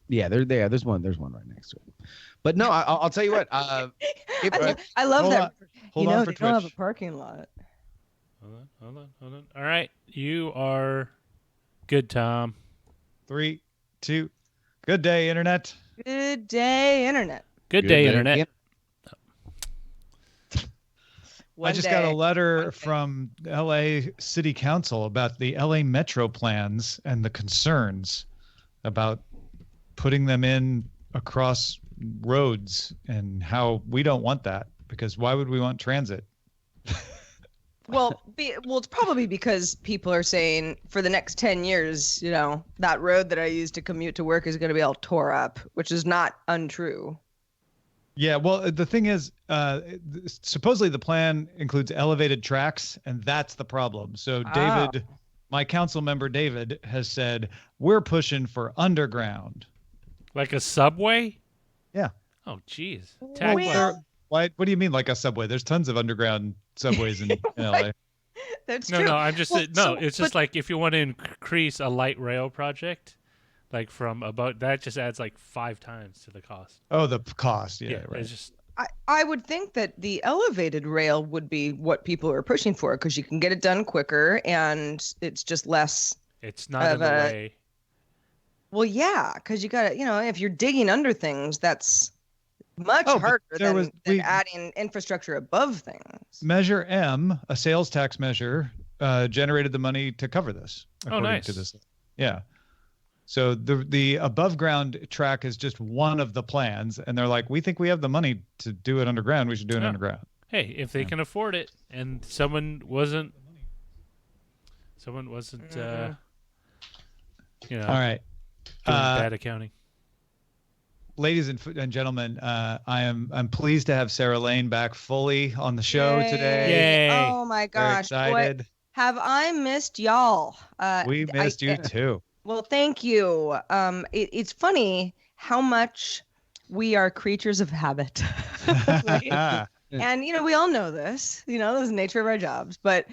Yeah, there's one right next to it. But no, I'll tell you what. I love Hold that. on. Hold on for They don't have a Twitch. parking lot. Hold on. All right, you are good, Tom. 3, 2. Good day, internet. Good day, internet. Good day, internet. Yep. I just got a letter from LA City Council about the LA Metro plans and the concerns about putting them in across roads and how we don't want that, because why would we want transit? Well, it's probably because people are saying for the next 10 years, that road that I used to commute to work is going to be all tore up, which is not untrue. Yeah, well, the thing is, supposedly the plan includes elevated tracks, and that's the problem. So David, my council member David, has said, we're pushing for underground. Like a subway? Yeah. Oh, geez. What do you mean like a subway? There's tons of underground subways in LA. That's true. No, I'm just it's just like if you want to increase a light rail project, like from about that just adds like 5 times to the cost. Oh, the cost. Yeah, right. It's just I would think that the elevated rail would be what people are pushing for, because you can get it done quicker and it's just less. It's not in the way. Well, yeah, because you got to, if you're digging under things, that's much harder than adding infrastructure above things. Measure M, a sales tax measure, generated the money to cover this. Nice. To this. Yeah. So the above ground track is just one of the plans, and they're like, we think we have the money to do it underground. We should do it underground. Hey, if they can afford it, and someone wasn't, All right. Doing bad accounting. Ladies and gentlemen, I'm pleased to have Sarah Lane back fully on the show today. Yay! Oh my gosh! Very excited. Have I missed y'all? We missed you too. Well, thank you. It's funny how much we are creatures of habit. Right? And, we all know this, this is the nature of our jobs, but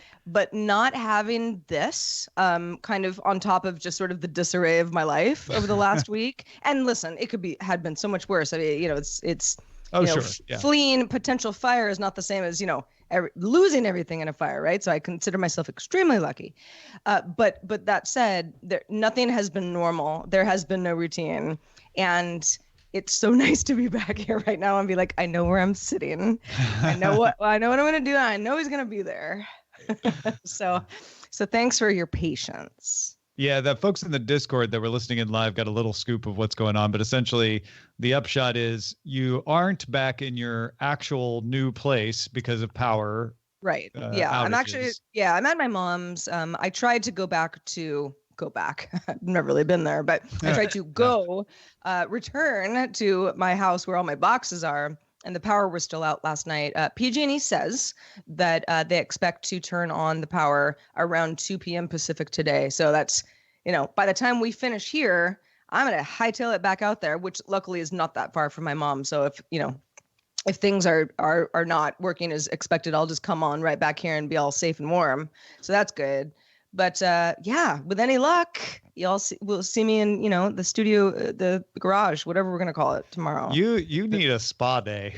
not having this kind of on top of just sort of the disarray of my life over the last week. And listen, it had been so much worse. I mean, it's fleeing potential fire is not the same as, losing everything in a fire, right? So I consider myself extremely lucky. But that said, nothing has been normal. There has been no routine. And it's so nice to be back here right now and be like, I know where I'm sitting. I know what I'm going to do. And I know he's going to be there. So thanks for your patience. Yeah, the folks in the Discord that were listening in live got a little scoop of what's going on, but essentially the upshot is you aren't back in your actual new place because of power. Right. I'm at my mom's. I tried to go back. I've never really been there, but I tried to return to my house where all my boxes are. And the power was still out last night. PG&E says that they expect to turn on the power around 2 p.m. Pacific today. So that's, by the time we finish here, I'm going to hightail it back out there, which luckily is not that far from my mom. So if things are not working as expected, I'll just come on right back here and be all safe and warm. So that's good. But with any luck, y'all will see me in, the studio, the garage, whatever we're going to call it tomorrow. You need a spa day.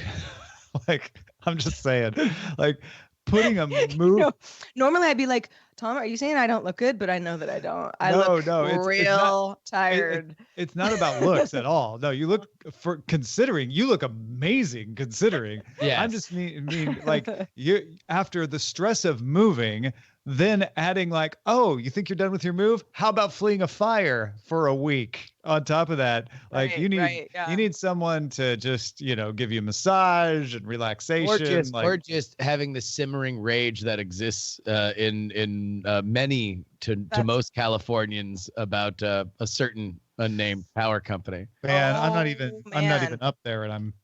Like, I'm just saying, like putting a move. Normally I'd be like, Tom, are you saying I don't look good? But I know that I don't. I look real tired. It's not about looks at all. No, you look you look amazing considering. Yeah. I'm just mean like you after the stress of moving, then adding like, oh, you think you're done with your move? How about fleeing a fire for a week? On top of that, like you need someone to just, give you a massage and relaxation, or just having the simmering rage that exists in many to most Californians about a certain unnamed power company. Man, I'm not even up there, and I'm.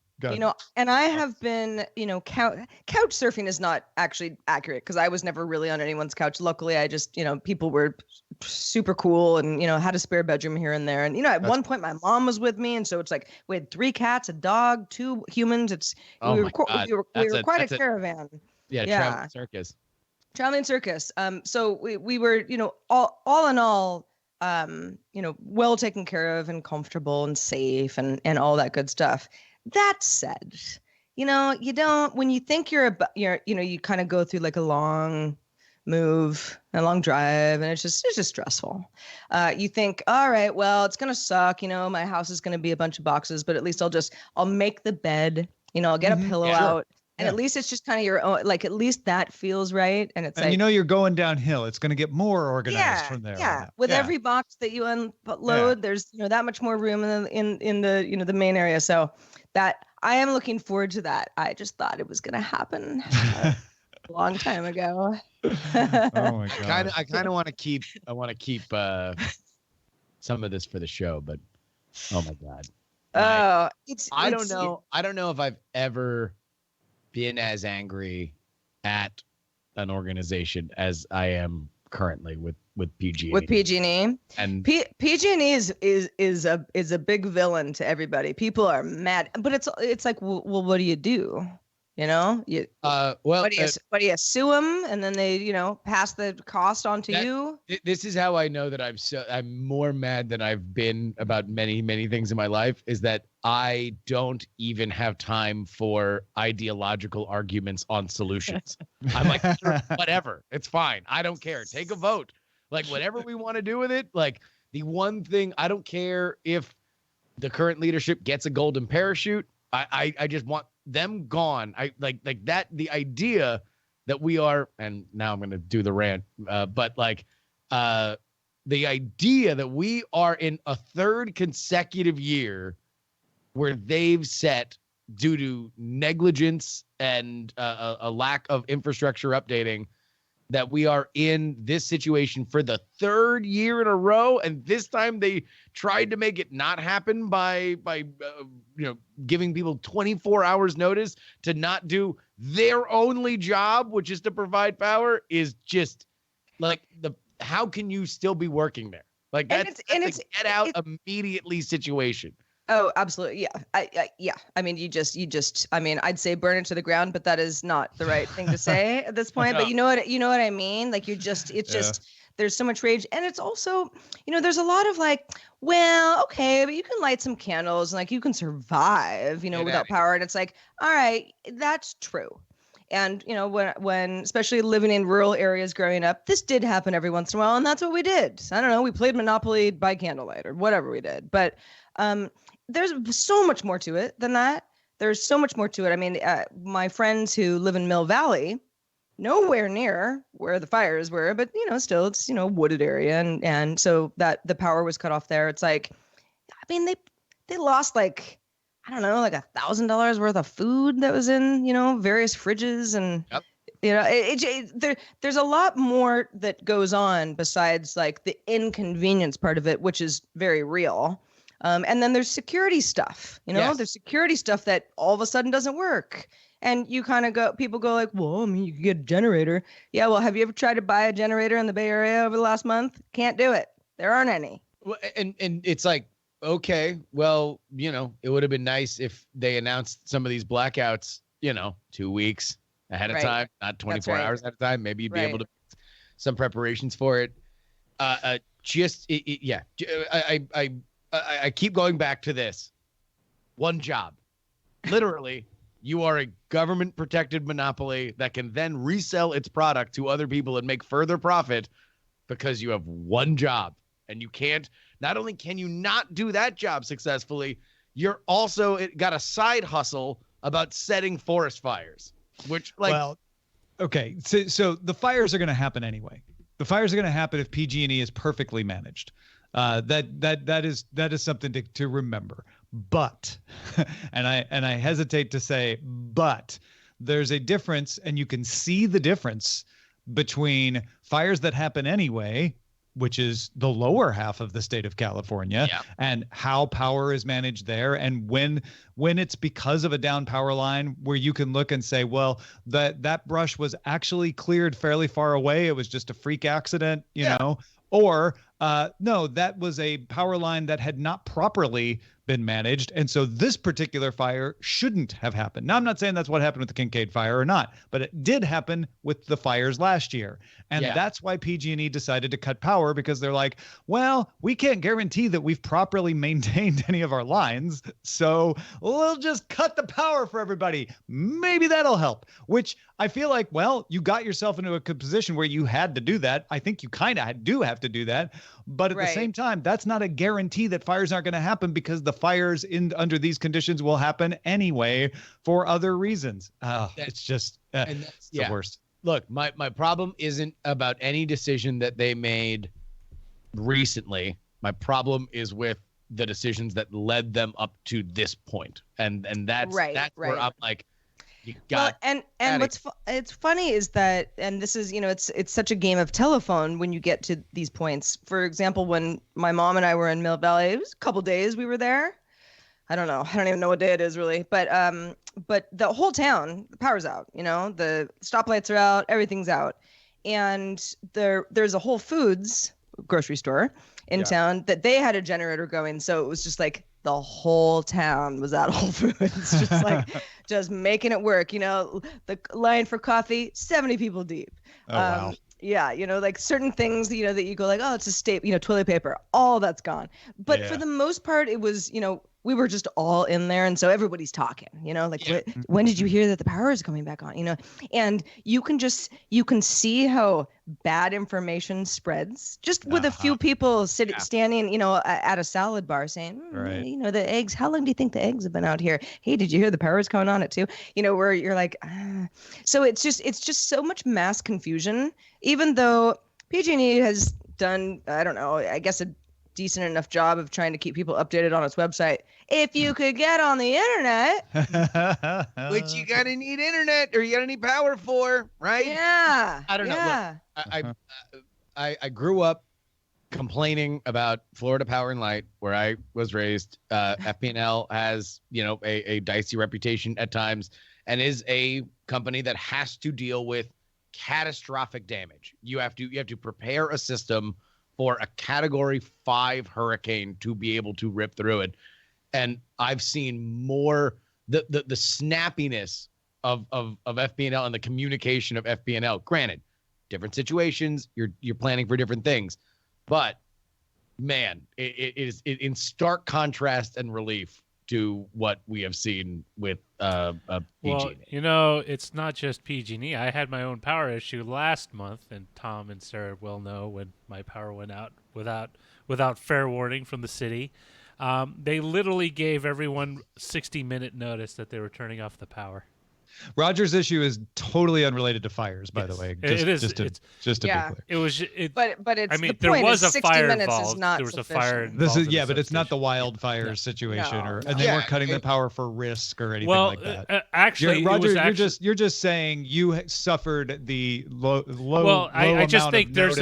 And I have been, couch surfing is not actually accurate because I was never really on anyone's couch. Luckily, I just, people were super cool and, had a spare bedroom here and there. And, at one point my mom was with me. And so it's like we had 3 cats, a dog, 2 humans. We were quite a caravan. Yeah. Travel circus. Traveling circus. So we were, all in all, well taken care of and comfortable and safe and all that good stuff. That said, you don't, when you think you kind of go through like a long move, a long drive, and it's just stressful. You think, all right, well, it's going to suck. My house is going to be a bunch of boxes, but at least I'll make the bed, I'll get a pillow out. And at least it's just kind of your own, like, at least that feels right. And it's you're going downhill. It's going to get more organized from there. Yeah. With every box that you unload, there's, that much more room in the, the main area. So that I am looking forward to that. I just thought it was going to happen a long time ago. Oh my God. I kind of want to keep, some of this for the show, but oh my God. I don't know if I've ever been as angry at an organization as I am currently with PG&E. With PG&E, and PG&E is a big villain to everybody. People are mad, but it's like, well, what do you do? What do you sue them, and then they pass the cost on to you? This is how I know that I'm more mad than I've been about many things in my life, is that I don't even have time for ideological arguments on solutions. I'm like, sure, whatever, it's fine, I don't care, take a vote, like whatever we want to do with it. Like, the one thing, I don't care if the current leadership gets a golden parachute. I just want them gone. I like that, the idea that we are, and now I'm going to do the rant, but the idea that we are in a third consecutive year where they've set, due to negligence and a lack of infrastructure updating, that we are in this situation for the third year in a row. And this time they tried to make it not happen by giving people 24 hours notice to not do their only job, which is to provide power, is just like, how can you still be working there? Like, that's a get out immediately situation. Oh, absolutely. Yeah. I mean, I'd say burn it to the ground, but that is not the right thing to say at this point. But you know what I mean? Like, just, there's so much rage. And it's also, there's a lot of like, well, okay, but you can light some candles and like you can survive, without power. And it's like, all right, that's true. And, when especially living in rural areas growing up, this did happen every once in a while. And that's what we did. I don't know. We played Monopoly by candlelight or whatever we did. But, there's so much more to it than that. There's so much more to it. I mean, my friends who live in Mill Valley, nowhere near where the fires were, but still it's wooded area, and so that the power was cut off there. It's like, I mean, they lost like, I don't know, like $1,000 worth of food that was in various fridges, and there's a lot more that goes on besides like the inconvenience part of it, which is very real. And then there's security stuff, there's security stuff that all of a sudden doesn't work. And you kind of people go like, well, I mean, you could get a generator. Yeah. Well, have you ever tried to buy a generator in the Bay Area over the last month? Can't do it. There aren't any. Well, and it's like, okay, well, it would have been nice if they announced some of these blackouts, 2 weeks ahead of time, not 24 hours at a time. Maybe you'd be able to some preparations for it. I keep going back to this. One job. Literally, you are a government-protected monopoly that can then resell its product to other people and make further profit because you have one job. And you can't, not only can you not do that job successfully, you're also got a side hustle about setting forest fires, which okay. So the fires are going to happen anyway. The fires are going to happen if PG&E is perfectly managed. That is something to remember. But, and I hesitate to say, but there's a difference, and you can see the difference between fires that happen anyway, which is the lower half of the state of California, and how power is managed there. And when it's because of a down power line, where you can look and say, well, that brush was actually cleared fairly far away. It was just a freak accident, you know, or No, that was a power line that had not properly been managed. And so this particular fire shouldn't have happened. Now, I'm not saying that's what happened with the Kincaid fire or not, but it did happen with the fires last year. And that's why PG&E decided to cut power, because they're like, well, we can't guarantee that we've properly maintained any of our lines. So we'll just cut the power for everybody. Maybe that'll help, which I feel like, well, you got yourself into a position where you had to do that. I think you kind of do have to do that. But at the same time, that's not a guarantee that fires aren't going to happen, because the fires under these conditions will happen anyway for other reasons. It's just it's the worst. Look, my problem isn't about any decision that they made recently. My problem is with the decisions that led them up to this point. And that's where I'm like, you got. Well, and it's funny is that, and this is, it's such a game of telephone when you get to these points. For example, when my mom and I were in Mill Valley, it was a couple days we were there. I don't know. I don't even know what day it is really, but the whole town, the power's out, the stoplights are out, everything's out. And there's a Whole Foods grocery store in town that they had a generator going. So it was just like the whole town was at Whole Foods, just like just making it work. The line for coffee, 70 people deep. Oh, wow. Yeah, like certain things, that you go like, oh, it's a staple, toilet paper, all that's gone. But for the most part, it was, we were just all in there. And so everybody's talking, when did you hear that the power is coming back on, and you can see how bad information spreads just with a few people standing, at a salad bar saying, the eggs, how long do you think the eggs have been out here? Hey, did you hear the power is coming on at 2? Where you're like, So it's just so much mass confusion, even though PG&E has done, I don't know, I guess a decent enough job of trying to keep people updated on its website. If you could get on the internet, which you gotta need internet or you gotta need power for, right? Yeah. I don't know. Look, I grew up complaining about Florida Power and Light, where I was raised. FP&L has, a dicey reputation at times, and is a company that has to deal with catastrophic damage. You have to prepare a system for a Category 5 hurricane to be able to rip through it. And I've seen more the snappiness of FP&L and the communication of FP&L. Granted, different situations, you're planning for different things, but man, it is in stark contrast and relief to what we have seen with PG&E. Well, it's not just PG&E. I had my own power issue last month, and Tom and Sarah will know when my power went out without fair warning from the city. They literally gave everyone 60-minute notice that they were turning off the power. Roger's issue is totally unrelated to fires, by the way. It is. Just to be clear. It was. But it's. I mean, the there point was is a fire 60 minutes involved. is not there was sufficient. a fire. Involved But it's not the wildfire situation, and they weren't cutting the power for risk or anything like that. Actually, Roger, you're just saying you suffered the low I just think there's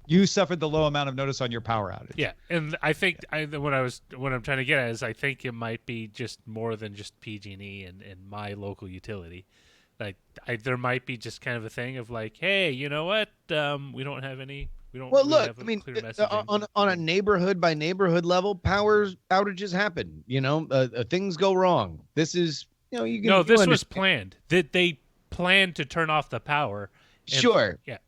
You suffered the low amount of notice on your power outage. Yeah, and I think what I'm trying to get at is I think it might be just more than just PG&E and my local utility. Like there might be just kind of a thing of like, hey, you know what? We don't have any. We don't. Well, really look, have I mean, clear messaging. on a neighborhood by neighborhood level, power outages happen. Things go wrong. This is, you can. No, this was planned. They planned to turn off the power. Sure. Yeah.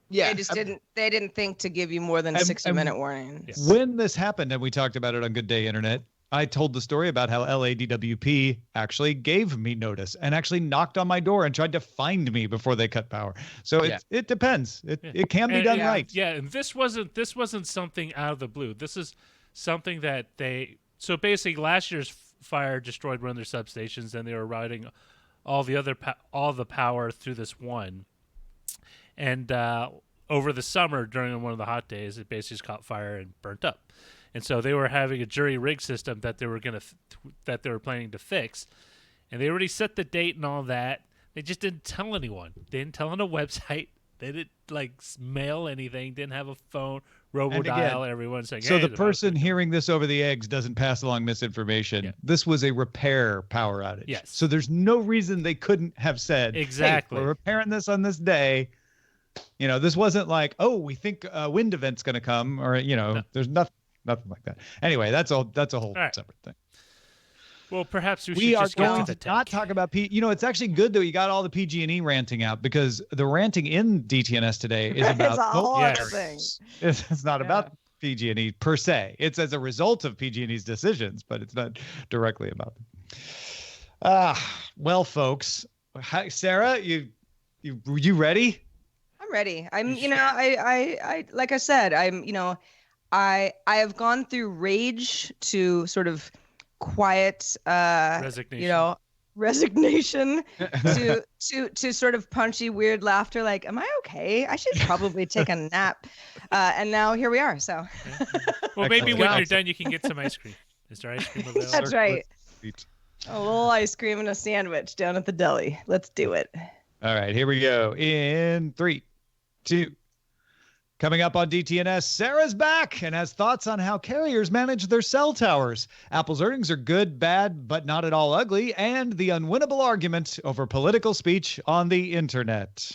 Yeah, they just didn't. They didn't think to give you more than 60-minute warning. Yes. When this happened, and we talked about it on Good Day Internet, I told the story about how LADWP actually gave me notice and actually knocked on my door and tried to find me before they cut power. So it depends. It can be done right. Yeah, and this wasn't something out of the blue. This is something that so basically last year's fire destroyed one of their substations, and they were routing all the power through this one. And over the summer, during one of the hot days, it basically just caught fire and burnt up. And so they were having a jury rig system that they were that they were planning to fix, and they already set the date and all that. They just didn't tell anyone. They didn't tell on a website. They didn't mail anything. Didn't have a phone, robo-dial everyone saying. So hey, the person hearing this over the eggs doesn't pass along misinformation. Yeah. This was a repair power outage. Yes. So there's no reason they couldn't have said, exactly. Hey, we're repairing this on this day. This wasn't like, oh, we think a wind event's going to come, or there's nothing like that. Anyway, that's a whole separate thing. Well, perhaps we should are just get going to to not talk about it's actually good that you got all the PG&E ranting out, because the ranting in DTNS today is about it's a whole other thing. It's not about PG&E per se. It's as a result of PG&E's decisions, but it's not directly about them. Well, folks, hi, Sarah, you ready? I'm ready. I like I said, I have gone through rage to sort of quiet resignation to sort of punchy weird laughter, like, am I okay? I should probably take a nap. And now here we are. So well, maybe when you're done you can get some ice cream. Is there ice cream available? That's right. A little ice cream and a sandwich down at the deli. Let's do it. All right, here we go. In 3, 2. Coming up on DTNS, Sarah's back and has thoughts on how carriers manage their cell towers. Apple's earnings are good, bad, but not at all ugly, and the unwinnable argument over political speech on the internet.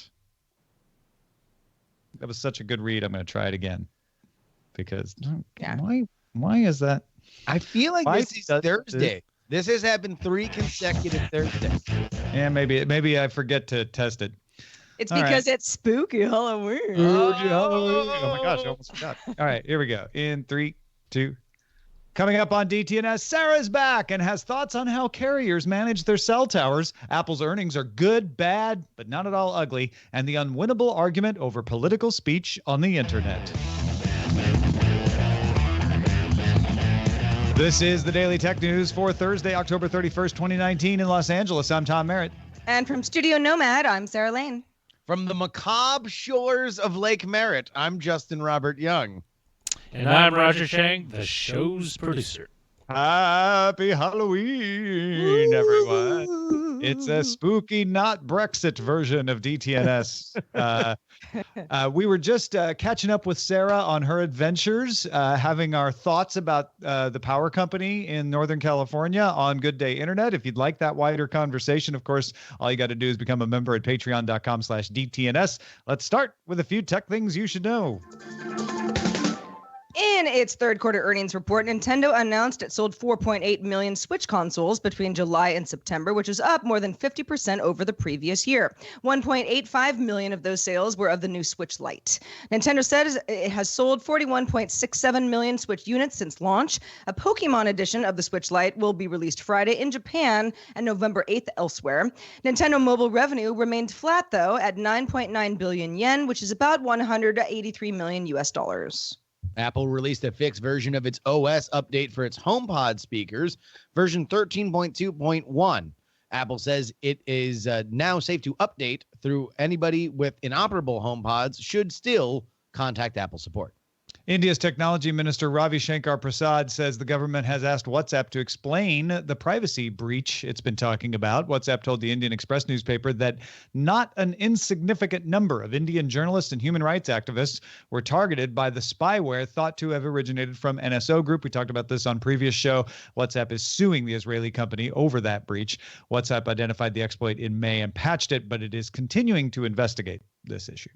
That was such a good read. I'm going to try it again. Because why is that? I feel like this is Thursday. This has happened 3 consecutive Thursdays. Yeah, maybe I forget to test it. It's because it's spooky Halloween. Oh my gosh, I almost forgot. All right, here we go. In 3, 2. Coming up on DTNS, Sarah's back and has thoughts on how carriers manage their cell towers. Apple's earnings are good, bad, but not at all ugly, and the unwinnable argument over political speech on the internet. This is the Daily Tech News for Thursday, October 31st, 2019 in Los Angeles. I'm Tom Merritt. And from Studio Nomad, I'm Sarah Lane. From the macabre shores of Lake Merritt, I'm Justin Robert Young. And I'm Roger Chang, the show's producer. Happy Halloween, everyone. It's a spooky, not Brexit version of DTNS. We were just catching up with Sarah on her adventures, having our thoughts about the power company in Northern California on Good Day Internet. If you'd like that wider conversation, of course, all you got to do is become a member at patreon.com/DTNS. Let's start with a few tech things you should know. In its third quarter earnings report, Nintendo announced it sold 4.8 million Switch consoles between July and September, which is up more than 50% over the previous year. 1.85 million of those sales were of the new Switch Lite. Nintendo says it has sold 41.67 million Switch units since launch. A Pokemon edition of the Switch Lite will be released Friday in Japan and November 8th elsewhere. Nintendo mobile revenue remained flat, though, at 9.9 billion yen, which is about $183 million US. Apple released a fixed version of its OS update for its HomePod speakers, version 13.2.1. Apple says it is now safe to update through anybody with inoperable HomePods should still contact Apple support. India's Technology Minister Ravi Shankar Prasad says the government has asked WhatsApp to explain the privacy breach it's been talking about. WhatsApp told the Indian Express newspaper that not an insignificant number of Indian journalists and human rights activists were targeted by the spyware thought to have originated from NSO Group. We talked about this on previous show. WhatsApp is suing the Israeli company over that breach. WhatsApp identified the exploit in May and patched it, but it is continuing to investigate this issue.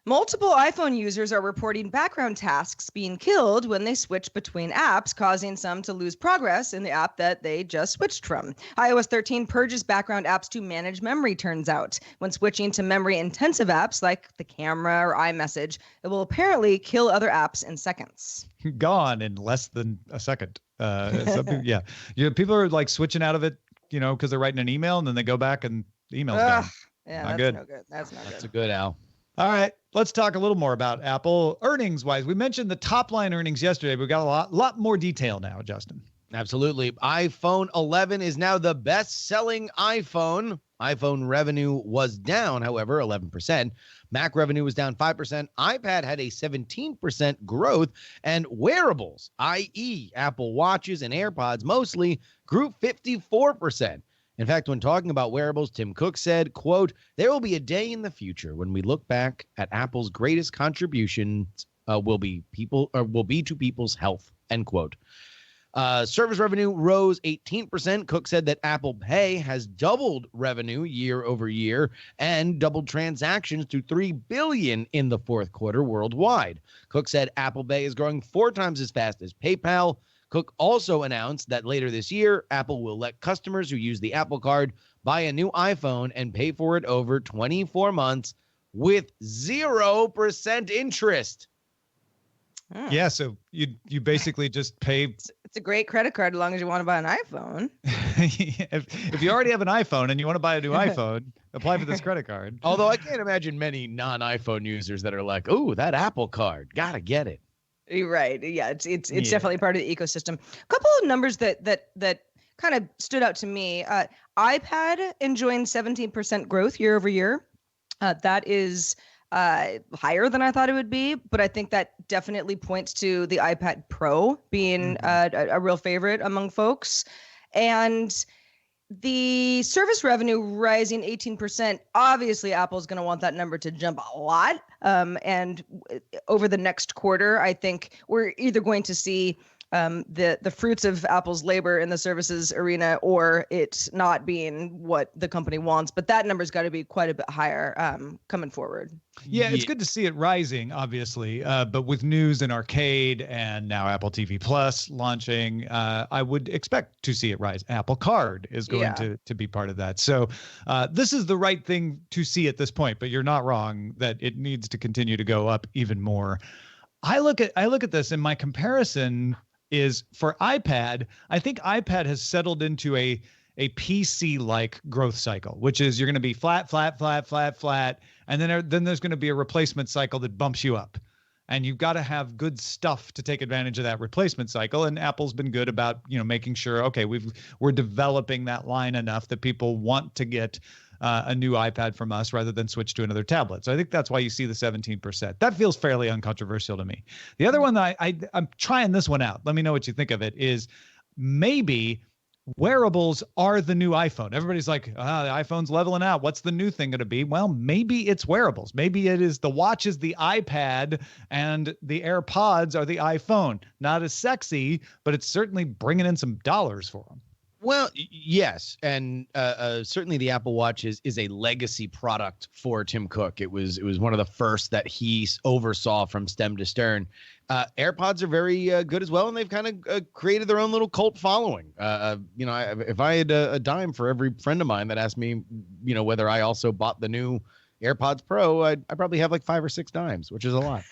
Multiple iPhone users are reporting background tasks being killed when they switch between apps, causing some to lose progress in the app that they just switched from. iOS 13 purges background apps to manage memory, turns out. When switching to memory-intensive apps like the camera or iMessage, it will apparently kill other apps in seconds. Gone in less than a second. Yeah. People are like switching out of it, because they're writing an email and then they go back and the email's gone. Yeah, not that's good. no good. That's not good. That's a good, Al. All right, let's talk a little more about Apple earnings-wise. We mentioned the top-line earnings yesterday. We've got a lot more detail now, Justin. Absolutely. iPhone 11 is now the best-selling iPhone. iPhone revenue was down, however, 11%. Mac revenue was down 5%. iPad had a 17% growth. And wearables, i.e. Apple Watches and AirPods mostly, grew 54%. In fact, when talking about wearables, Tim Cook said, quote, "There will be a day in the future when we look back at Apple's greatest contributions will be to people's health," end quote. Service revenue rose 18%. Cook said that Apple Pay has doubled revenue year over year and doubled transactions to 3 billion in the fourth quarter worldwide. Cook said Apple Pay is growing 4 times as fast as PayPal. Cook also announced that later this year, Apple will let customers who use the Apple Card buy a new iPhone and pay for it over 24 months with 0% interest. Yeah, so you basically just pay. It's a great credit card as long as you want to buy an iPhone. if you already have an iPhone and you want to buy a new iPhone, apply for this credit card. Although I can't imagine many non-iPhone users that are like, "Oh, that Apple Card, gotta get it." You're right. Yeah, it's definitely part of the ecosystem. A couple of numbers that kind of stood out to me. iPad enjoying 17% growth year over year. That is higher than I thought it would be, but I think that definitely points to the iPad Pro being a real favorite among folks. And the service revenue rising 18%, obviously Apple's going to want that number to jump a lot. And over the next quarter, I think we're either going to see the fruits of Apple's labor in the services arena, or it's not being what the company wants. But that number's got to be quite a bit higher coming forward. Yeah, it's good to see it rising, obviously. But with news and arcade and now Apple TV Plus launching, I would expect to see it rise. Apple Card is going to be part of that. So this is the right thing to see at this point. But you're not wrong that it needs to continue to go up even more. I look at this, and my comparison is for iPad. I think iPad has settled into a PC-like growth cycle, which is you're going to be flat, and then there's going to be a replacement cycle that bumps you up. And you've got to have good stuff to take advantage of that replacement cycle. And Apple's been good about, making sure, okay, we're developing that line enough that people want to get a new iPad from us rather than switch to another tablet. So I think that's why you see the 17%. That feels fairly uncontroversial to me. The other one that I'm trying this one out, let me know what you think of it, is maybe wearables are the new iPhone. Everybody's like, the iPhone's leveling out. What's the new thing going to be? Well, maybe it's wearables. Maybe it is the watch is the iPad and the AirPods are the iPhone. Not as sexy, but it's certainly bringing in some dollars for them. Well, yes, and certainly the Apple Watch is a legacy product for Tim Cook. It was one of the first that he oversaw from stem to stern. AirPods are very good as well, and they've kind of created their own little cult following. If I had a dime for every friend of mine that asked me, whether I also bought the new AirPods Pro, I probably have like 5 or 6 dimes, which is a lot.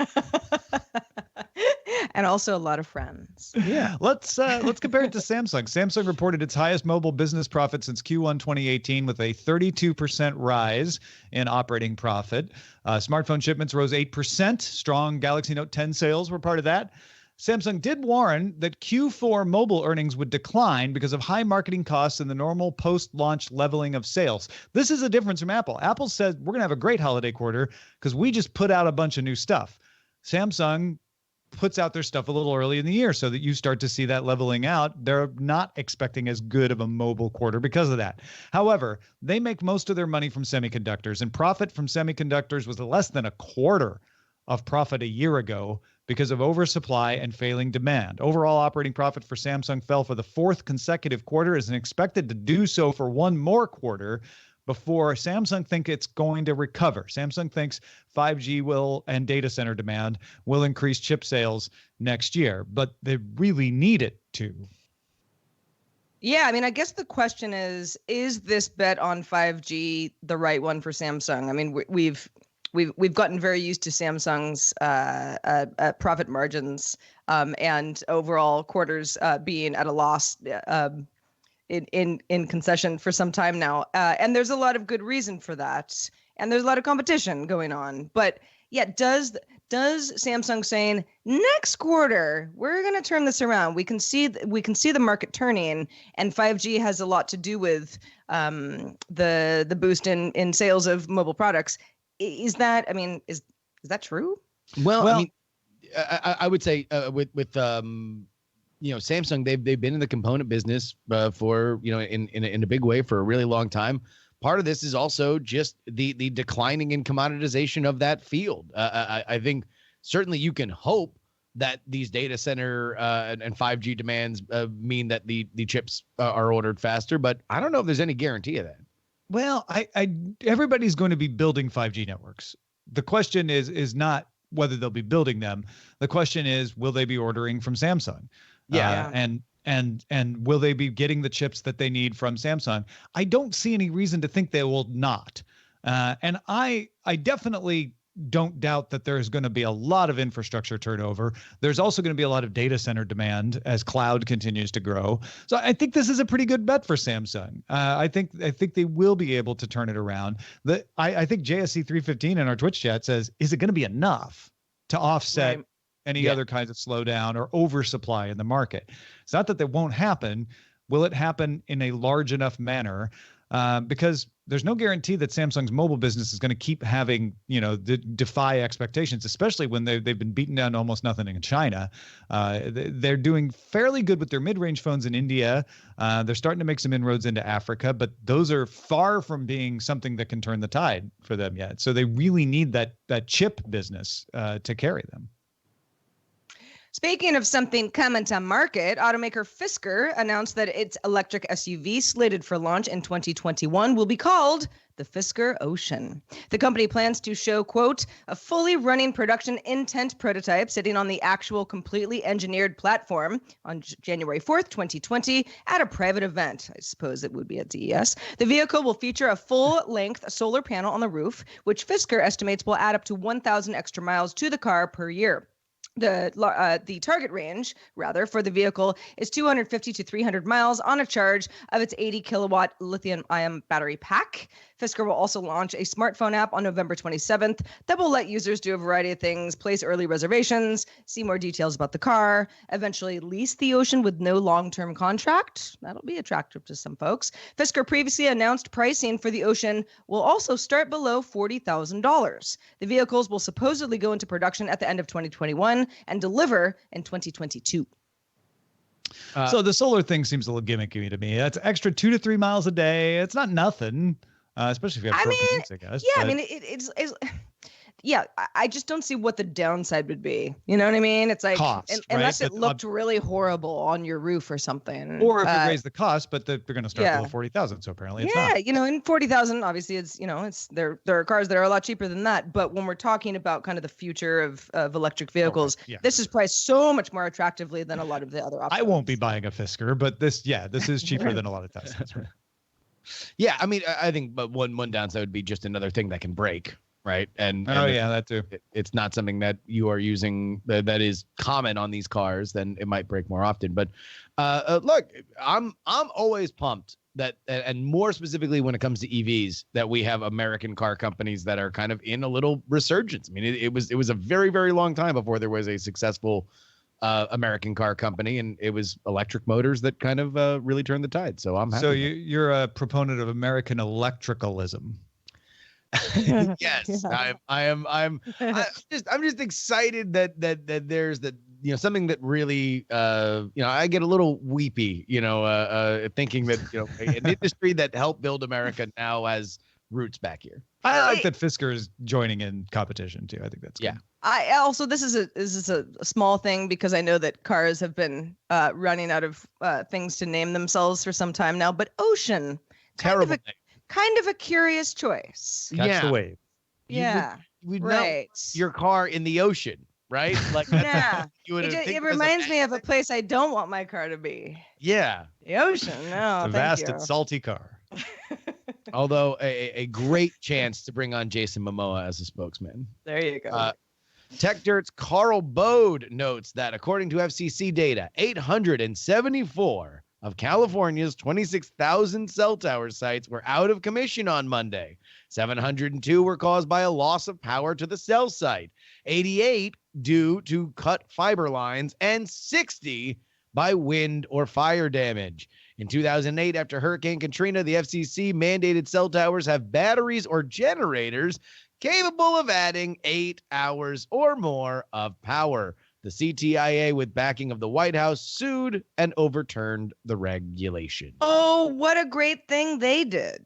And also a lot of friends. Yeah, let's compare it to Samsung. Samsung reported its highest mobile business profit since Q1 2018 with a 32% rise in operating profit. Smartphone shipments rose 8%. Strong Galaxy Note 10 sales were part of that. Samsung did warn that Q4 mobile earnings would decline because of high marketing costs and the normal post-launch leveling of sales. This is a difference from Apple. Apple said, we're going to have a great holiday quarter because we just put out a bunch of new stuff. Samsung puts out their stuff a little early in the year so that you start to see that leveling out. They're not expecting as good of a mobile quarter because of that. However, they make most of their money from semiconductors, and profit from semiconductors was less than a quarter of profit a year ago because of oversupply and failing demand. Overall operating profit for Samsung fell for the 4th consecutive quarter and is expected to do so for one more quarter before Samsung think it's going to recover. Samsung thinks 5G and data center demand will increase chip sales next year, but they really need it to. Yeah, I mean, I guess the question is this bet on 5G the right one for Samsung? I mean, we've gotten very used to Samsung's profit margins and overall quarters being at a loss in concession for some time now. And there's a lot of good reason for that. And there's a lot of competition going on. But yeah, does Samsung saying next quarter we're going to turn this around? We can see the market turning, and 5G has a lot to do with the boost in sales of mobile products. Is that true? Well, I mean, I would say with Samsung, they've been in the component business for in a big way for a really long time. Part of this is also just the declining in commoditization of that field. I think certainly you can hope that these data center and 5G demands mean that the chips are ordered faster, but I don't know if there's any guarantee of that. Well, everybody's going to be building 5G networks. The question is not whether they'll be building them. The question is, will they be ordering from Samsung? Yeah. And will they be getting the chips that they need from Samsung? I don't see any reason to think they will not. And I definitely don't doubt that there's going to be a lot of infrastructure turnover. There's also going to be a lot of data center demand as cloud continues to grow. So I think this is a pretty good bet for Samsung. I think they will be able to turn it around. I think JSC 315 in our Twitch chat says, is it going to be enough to offset any other kinds of slowdown or oversupply in the market? It's not that won't happen. Will it happen in a large enough manner? Because there's no guarantee that Samsung's mobile business is going to keep having, defy expectations, especially when they've been beaten down to almost nothing in China. They're doing fairly good with their mid-range phones in India. They're starting to make some inroads into Africa, but those are far from being something that can turn the tide for them yet. So they really need that chip business to carry them. Speaking of something coming to market, automaker Fisker announced that its electric SUV slated for launch in 2021 will be called the Fisker Ocean. The company plans to show, quote, a fully running production intent prototype sitting on the actual completely engineered platform on January 4th, 2020 at a private event. I suppose it would be at CES. The vehicle will feature a full-length solar panel on the roof, which Fisker estimates will add up to 1,000 extra miles to the car per year. The target range, for the vehicle is 250 to 300 miles on a charge of its 80 kilowatt lithium-ion battery pack. Fisker will also launch a smartphone app on November 27th that will let users do a variety of things, place early reservations, see more details about the car, eventually lease the Ocean with no long-term contract. That'll be attractive to some folks. Fisker previously announced pricing for the Ocean will also start below $40,000. The vehicles will supposedly go into production at the end of 2021 and deliver in 2022. So the solar thing seems a little gimmicky to me. That's extra 2 to 3 miles a day. It's not nothing. Especially if you have short commutes, I guess. Yeah, but... I mean, it's I just don't see what the downside would be. You know what I mean? It's like, cost, unless it looked really horrible on your roof or something. Or if you raise the cost, but they're going to start below 40,000. So apparently it's not. Yeah, and 40,000, obviously there are cars that are a lot cheaper than that. But when we're talking about kind of the future of electric vehicles, this is priced so much more attractively than a lot of the other options. I won't be buying a Fisker, but this is cheaper than a lot of Teslas. Right? Yeah, I mean, I think, but one downside would be just another thing that can break, right? And that too. It's not something that you are using that is common on these cars. Then it might break more often. But look, I'm always pumped that, and more specifically when it comes to EVs, that we have American car companies that are kind of in a little resurgence. I mean, it was a very, very long time before there was a successful American car company, and it was electric motors that kind of really turned the tide. So I'm happy. So you're a proponent of American electricalism. Yes, I'm just excited that there's something that really I get a little weepy thinking that an industry that helped build America now has roots back here. I like that Fisker is joining in competition too. I think that's good. I also, this is a small thing because I know that cars have been running out of things to name themselves for some time now. But Ocean, terrible, kind of a curious choice. Catch the wave. Yeah, you would your car in the ocean, right? Like it reminds me of a place I don't want my car to be. Yeah, the ocean. No, it's a vast and salty car. Although a great chance to bring on Jason Momoa as a spokesman. There you go. TechDirt's Carl Bode notes that according to FCC data, 874 of California's 26,000 cell tower sites were out of commission on Monday. 702 were caused by a loss of power to the cell site, 88 due to cut fiber lines, and 60 by wind or fire damage. In 2008, after Hurricane Katrina, the FCC mandated cell towers have batteries or generators capable of adding 8 hours or more of power. The CTIA, with backing of the White House, sued and overturned the regulation. Oh, what a great thing they did.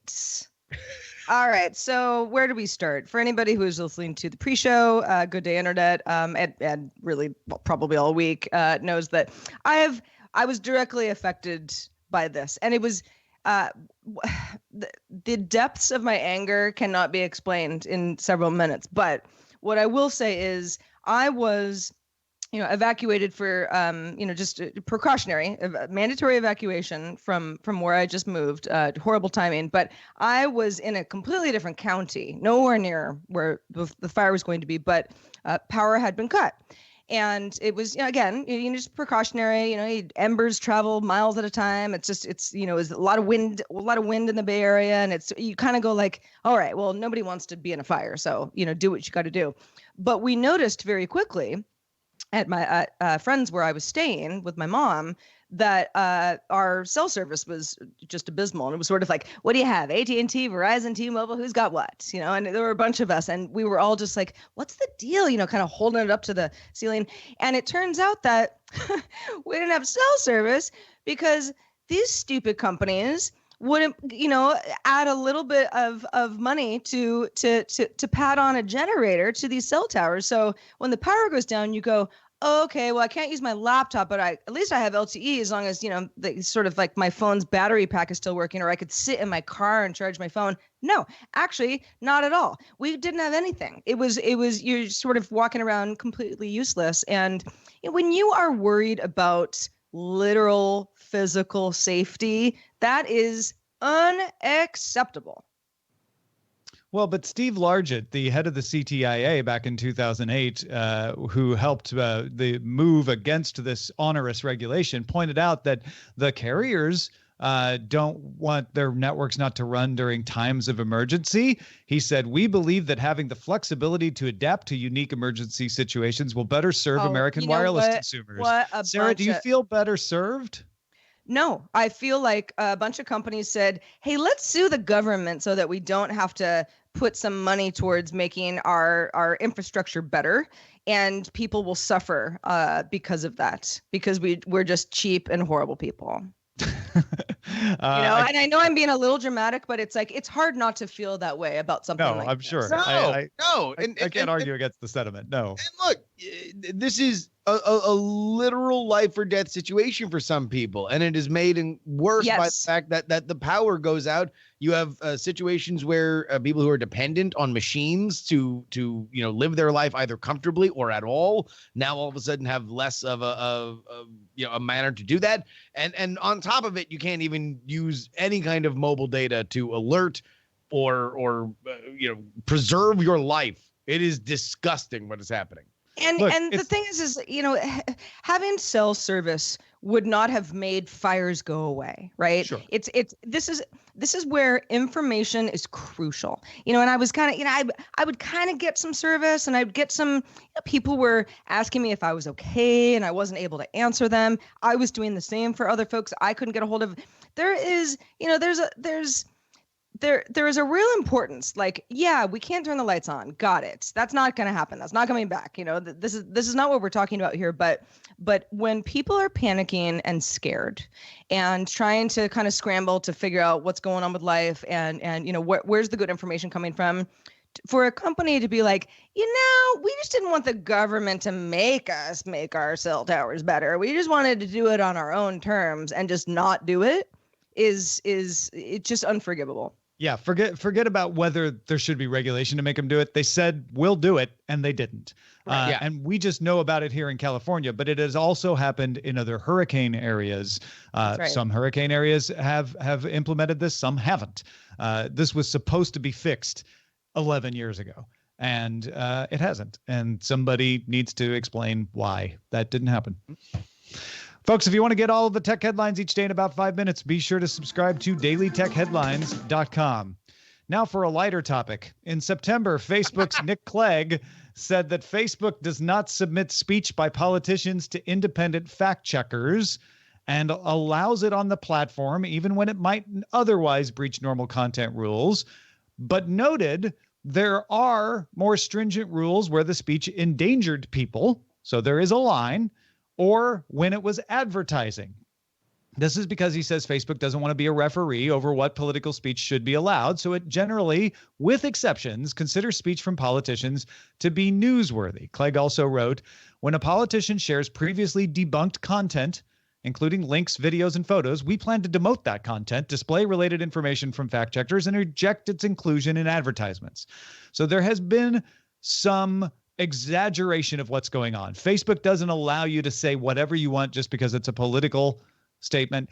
All right. So where do we start? For anybody who is listening to the pre-show, Good Day Internet, and really probably all week, knows that I was directly affected by this, and it was the depths of my anger cannot be explained in several minutes. But what I will say is I was evacuated for, just precautionary, mandatory evacuation from where I just moved. Horrible timing, but I was in a completely different county, nowhere near where the fire was going to be, but power had been cut. And it was, again, just precautionary, embers travel miles at a time. It's a lot of wind in the Bay Area. And you kind of go like, all right, well, nobody wants to be in a fire. So, do what you got to do. But we noticed very quickly at my friends where I was staying with my mom that our cell service was just abysmal. And it was sort of like, what do you have? AT&T, Verizon, T-Mobile, who's got what? And there were a bunch of us, and we were all just like, what's the deal? Kind of holding it up to the ceiling. And it turns out that we didn't have cell service because these stupid companies wouldn't, add a little bit of money to pad on a generator to these cell towers. So when the power goes down, you go, oh, okay, well, I can't use my laptop, but at least I have LTE as long as, sort of like my phone's battery pack is still working, or I could sit in my car and charge my phone. No, actually, not at all. We didn't have anything. It was you're sort of walking around completely useless. And when you are worried about literal physical safety, that is unacceptable. Well, but Steve Largent, the head of the CTIA back in 2008, who helped the move against this onerous regulation, pointed out that the carriers don't want their networks not to run during times of emergency. He said, we believe that having the flexibility to adapt to unique emergency situations will better serve American wireless consumers. Sarah, do you feel better served? No, I feel like a bunch of companies said, hey, let's sue the government so that we don't have to put some money towards making our infrastructure better. And people will suffer because of that, because we're just cheap and horrible people. And I know I'm being a little dramatic, but it's like, it's hard not to feel that way about something like I'm this. sure. No. I can't argue against the sentiment. No. And look, this is a literal life or death situation for some people, and it is made worse by the fact that the power goes out. You have situations where people who are dependent on machines to live their life either comfortably or at all, now all of a sudden have less of a manner to do that. And on top of it, you can't even use any kind of mobile data to alert or preserve your life. It is disgusting what is happening. And the thing is, having cell service would not have made fires go away, right? Sure. This is where information is crucial. And I was kind of, I would kind of get some service, and I'd get some people were asking me if I was okay, and I wasn't able to answer them. I was doing the same for other folks I couldn't get a hold of. There is a real importance. Like, yeah, we can't turn the lights on. Got it. That's not going to happen. That's not coming back. This is not what we're talking about here. But when people are panicking and scared and trying to kind of scramble to figure out what's going on with life and where's the good information coming from, for a company to be like, we just didn't want the government to make us make our cell towers better. We just wanted to do it on our own terms, and just not do it is it's just unforgivable. Yeah, forget about whether there should be regulation to make them do it. They said, we'll do it, and they didn't. Right, and we just know about it here in California, but it has also happened in other hurricane areas. Right. Some hurricane areas have implemented this, some haven't. This was supposed to be fixed 11 years ago, and it hasn't. And somebody needs to explain why that didn't happen. Folks, if you want to get all of the tech headlines each day in about 5 minutes, be sure to subscribe to dailytechheadlines.com. Now for a lighter topic. In September, Facebook's Nick Clegg said that Facebook does not submit speech by politicians to independent fact checkers and allows it on the platform even when it might otherwise breach normal content rules, but noted there are more stringent rules where the speech endangered people, so there is a line, or when it was advertising. This is because he says Facebook doesn't want to be a referee over what political speech should be allowed. So it generally, with exceptions, considers speech from politicians to be newsworthy. Clegg also wrote, when a politician shares previously debunked content, including links, videos, and photos, we plan to demote that content, display related information from fact checkers, and reject its inclusion in advertisements. So there has been some exaggeration of what's going on. Facebook doesn't allow you to say whatever you want just because it's a political statement.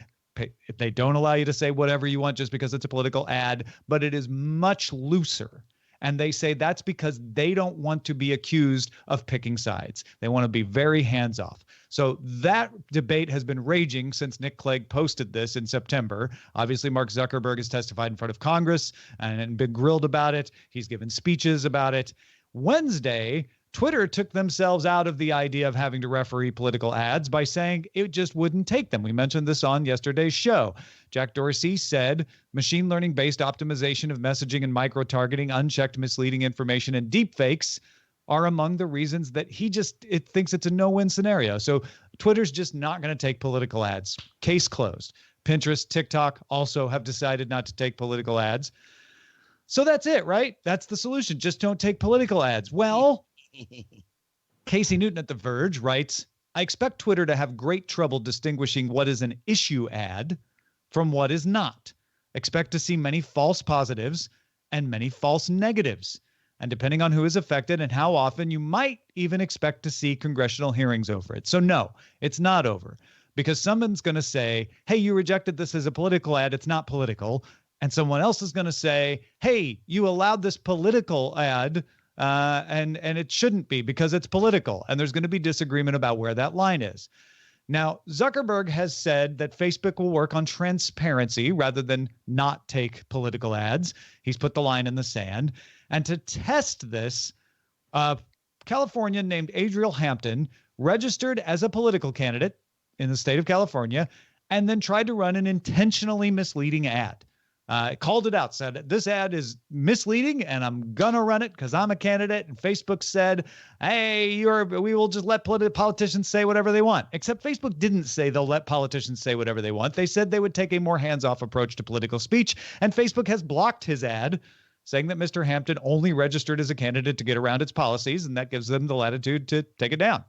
They don't allow you to say whatever you want just because it's a political ad, but it is much looser. And they say that's because they don't want to be accused of picking sides. They want to be very hands-off. So that debate has been raging since Nick Clegg posted this in September. Obviously, Mark Zuckerberg has testified in front of Congress and been grilled about it. He's given speeches about it. Wednesday, Twitter took themselves out of the idea of having to referee political ads by saying it just wouldn't take them. We mentioned this on yesterday's show. Jack Dorsey said machine learning-based optimization of messaging and micro-targeting, unchecked misleading information, and deepfakes are among the reasons that it thinks it's a no-win scenario. So Twitter's just not going to take political ads. Case closed. Pinterest, TikTok also have decided not to take political ads. So that's it, right? That's the solution. Just don't take political ads. Well, Casey Newton at The Verge writes, I expect Twitter to have great trouble distinguishing what is an issue ad from what is not. Expect to see many false positives and many false negatives. And depending on who is affected and how often, you might even expect to see congressional hearings over it. So no, it's not over, because someone's going to say, hey, you rejected this as a political ad. It's not political. And someone else is going to say, hey, you allowed this political ad and it shouldn't be because it's political. And there's going to be disagreement about where that line is. Now, Zuckerberg has said that Facebook will work on transparency rather than not take political ads. He's put the line in the sand. And to test this, California named Adriel Hampton registered as a political candidate in the state of California and then tried to run an intentionally misleading ad. Called it out, said this ad is misleading and I'm going to run it because I'm a candidate. And Facebook said, hey, we will just let politicians say whatever they want. Except Facebook didn't say they'll let politicians say whatever they want. They said they would take a more hands-off approach to political speech. And Facebook has blocked his ad, saying that Mr. Hampton only registered as a candidate to get around its policies, and that gives them the latitude to take it down.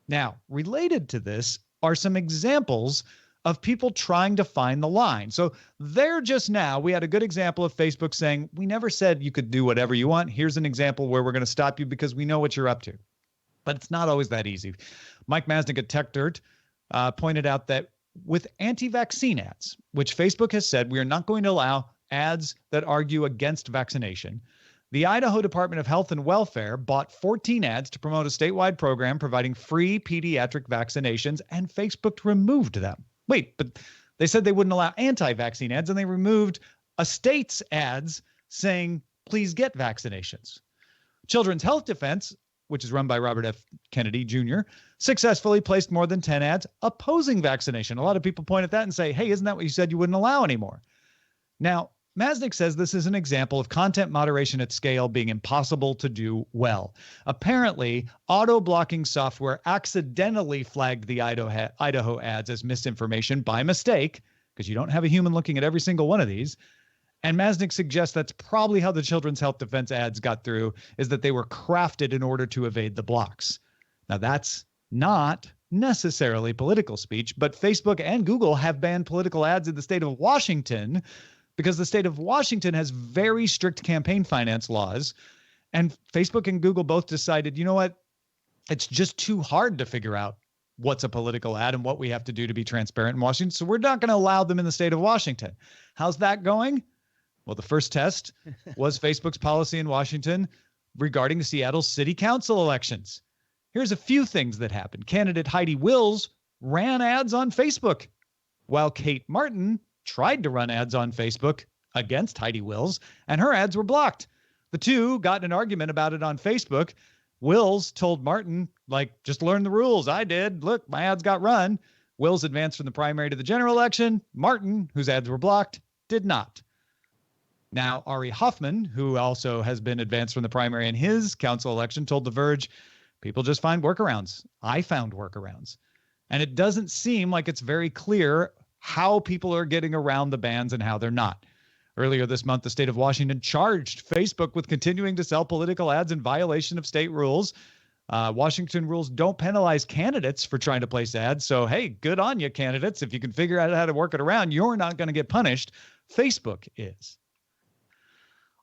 Now, related to this are some examples of people trying to find the line. So there just now, we had a good example of Facebook saying, we never said you could do whatever you want. Here's an example where we're going to stop you because we know what you're up to. But it's not always that easy. Mike Masnick at TechDirt pointed out that with anti-vaccine ads, which Facebook has said we are not going to allow ads that argue against vaccination, the Idaho Department of Health and Welfare bought 14 ads to promote a statewide program providing free pediatric vaccinations, and Facebook removed them. Wait, but they said they wouldn't allow anti-vaccine ads, and they removed a state's ads saying, please get vaccinations. Children's Health Defense, which is run by Robert F. Kennedy Jr., successfully placed more than 10 ads opposing vaccination. A lot of people point at that and say, hey, isn't that what you said you wouldn't allow anymore? Now, Masnick says this is an example of content moderation at scale being impossible to do well. Apparently, auto-blocking software accidentally flagged the Idaho ads as misinformation by mistake, because you don't have a human looking at every single one of these. And Masnick suggests that's probably how the Children's Health Defense ads got through, is that they were crafted in order to evade the blocks. Now, that's not necessarily political speech, but Facebook and Google have banned political ads in the state of Washington because the state of Washington has very strict campaign finance laws. And Facebook and Google both decided, you know what? It's just too hard to figure out what's a political ad and what we have to do to be transparent in Washington. So we're not going to allow them in the state of Washington. How's that going? Well, the first test was Facebook's policy in Washington regarding the Seattle City Council elections. Here's a few things that happened. Candidate Heidi Wills ran ads on Facebook, while Kate Martin tried to run ads on Facebook against Heidi Wills, and her ads were blocked. The two got in an argument about it on Facebook. Wills told Martin, just learn the rules. I did. Look, my ads got run. Wills advanced from the primary to the general election. Martin, whose ads were blocked, did not. Now, Ari Hoffman, who also has been advanced from the primary in his council election, told The Verge, people just find workarounds. I found workarounds. And it doesn't seem like it's very clear how people are getting around the bans and how they're not. Earlier this month, the state of Washington charged Facebook with continuing to sell political ads in violation of state rules. Washington rules don't penalize candidates for trying to place ads. So, hey, good on you, candidates. If you can figure out how to work it around, you're not going to get punished. Facebook is.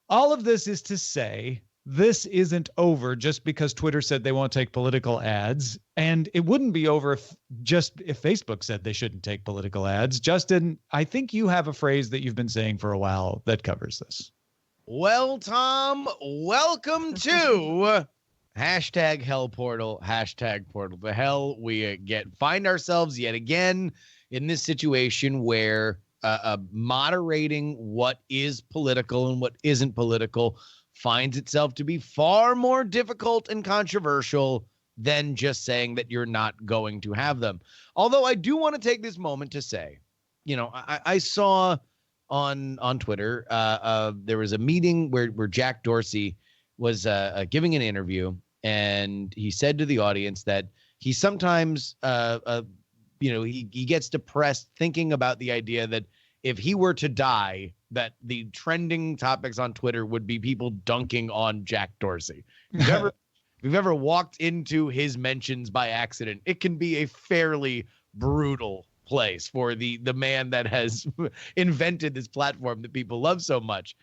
All of this is to say this isn't over just because Twitter said they won't take political ads. And it wouldn't be over if Facebook said they shouldn't take political ads. Justin, I think you have a phrase that you've been saying for a while that covers this. Well, Tom, welcome to #hell portal, #portal to hell. We find ourselves yet again in this situation where moderating what is political and what isn't political finds itself to be far more difficult and controversial than just saying that you're not going to have them. Although I do want to take this moment to say, I saw on Twitter, there was a meeting where Jack Dorsey was giving an interview, and he said to the audience that he sometimes, he gets depressed thinking about the idea that if he were to die, that the trending topics on Twitter would be people dunking on Jack Dorsey. If you've ever walked into his mentions by accident, it can be a fairly brutal place for the man that has invented this platform that people love so much.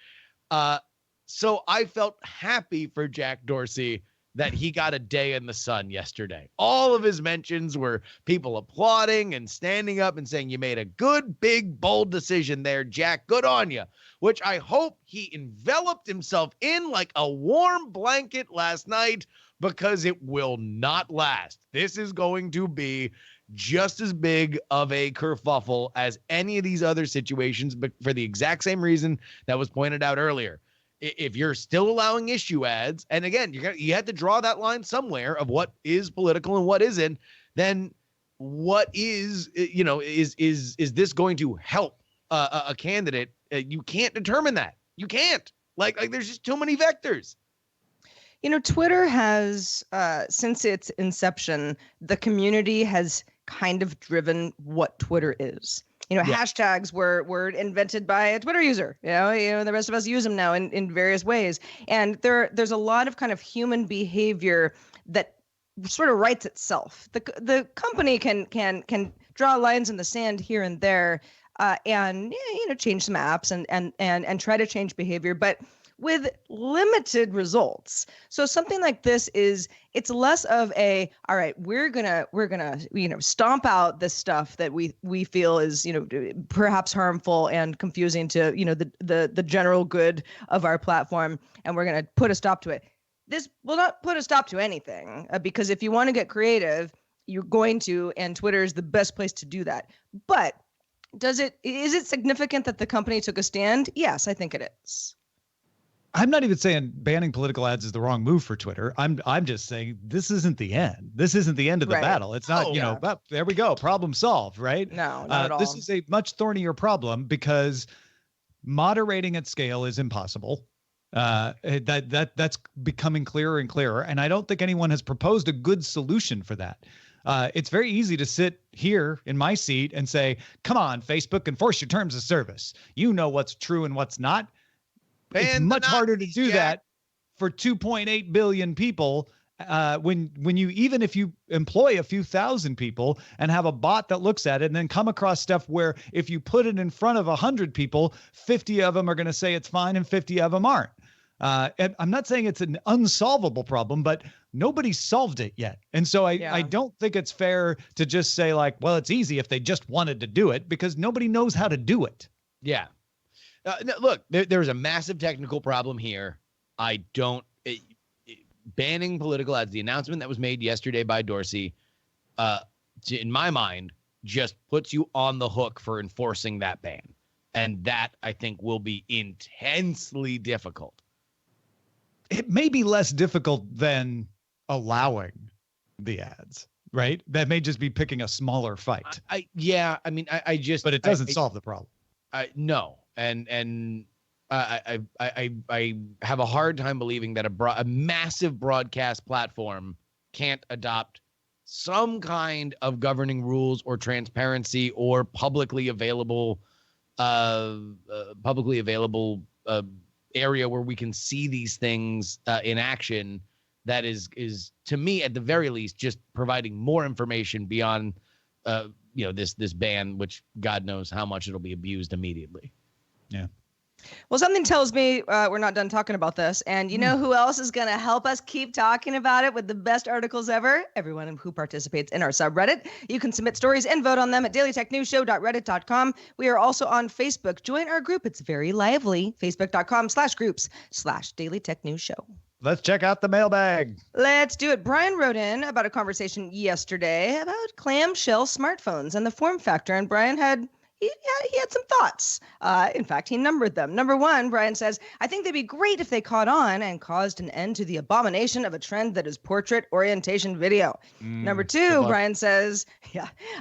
So I felt happy for Jack Dorsey that he got a day in the sun yesterday. All of his mentions were people applauding and standing up and saying, you made a good, big, bold decision there, Jack. Good on you. Which I hope he enveloped himself in like a warm blanket last night, because it will not last. This is going to be just as big of a kerfuffle as any of these other situations, but for the exact same reason that was pointed out earlier. If you're still allowing issue ads, and again, you have to draw that line somewhere of what is political and what isn't, then what is this going to help a candidate? You can't determine that. You can't. Like there's just too many vectors. Twitter has, since its inception, the community has kind of driven what Twitter is. Hashtags were invented by a Twitter user. The rest of us use them now in various ways. And there's a lot of kind of human behavior that sort of writes itself. The company can draw lines in the sand here and there, and change some apps and try to change behavior, but with limited results. So something like this it's less of all right, we're gonna stomp out this stuff that we feel is perhaps harmful and confusing to the general good of our platform, and we're gonna put a stop to it. This will not put a stop to anything, because if you want to get creative, you're going to, and Twitter is the best place to do that. But is it significant that the company took a stand? Yes, I think it is. I'm not even saying banning political ads is the wrong move for Twitter. I'm just saying this isn't the end. This isn't the end of the battle. It's not, there we go. Problem solved, right? No, not at all. This is a much thornier problem because moderating at scale is impossible. That's becoming clearer and clearer. And I don't think anyone has proposed a good solution for that. It's very easy to sit here in my seat and say, come on, Facebook, enforce your terms of service. You know what's true and what's not. It's much harder to do that for 2.8 billion people when if you employ a few thousand people and have a bot that looks at it and then come across stuff where if you put it in front of 100 people, 50 of them are going to say it's fine and 50 of them aren't. And I'm not saying it's an unsolvable problem, but nobody's solved it yet. And so I don't think it's fair to just say like, well, it's easy if they just wanted to do it, because nobody knows how to do it. Yeah. No, look, there's a massive technical problem here. Banning political ads, the announcement that was made yesterday by Dorsey, in my mind, just puts you on the hook for enforcing that ban. And that, I think, will be intensely difficult. It may be less difficult than allowing the ads, right? That may just be picking a smaller fight. But it doesn't solve the problem. No. And I have a hard time believing that a massive broadcast platform can't adopt some kind of governing rules or transparency or publicly available area where we can see these things in action. That is to me, at the very least, just providing more information beyond this ban, which God knows how much it'll be abused immediately. Yeah. Well, something tells me we're not done talking about this. And you know who else is going to help us keep talking about it with the best articles ever? Everyone who participates in our subreddit. You can submit stories and vote on them at dailytechnewsshow.reddit.com. We are also on Facebook. Join our group. It's very lively. Facebook.com/groups/dailytechnewsshow. Let's check out the mailbag. Let's do it. Brian wrote in about a conversation yesterday about clamshell smartphones and the form factor. And Brian had some thoughts. In fact, he numbered them. Number one, Brian says, I think they'd be great if they caught on and caused an end to the abomination of a trend that is portrait orientation video. Number two, Brian says,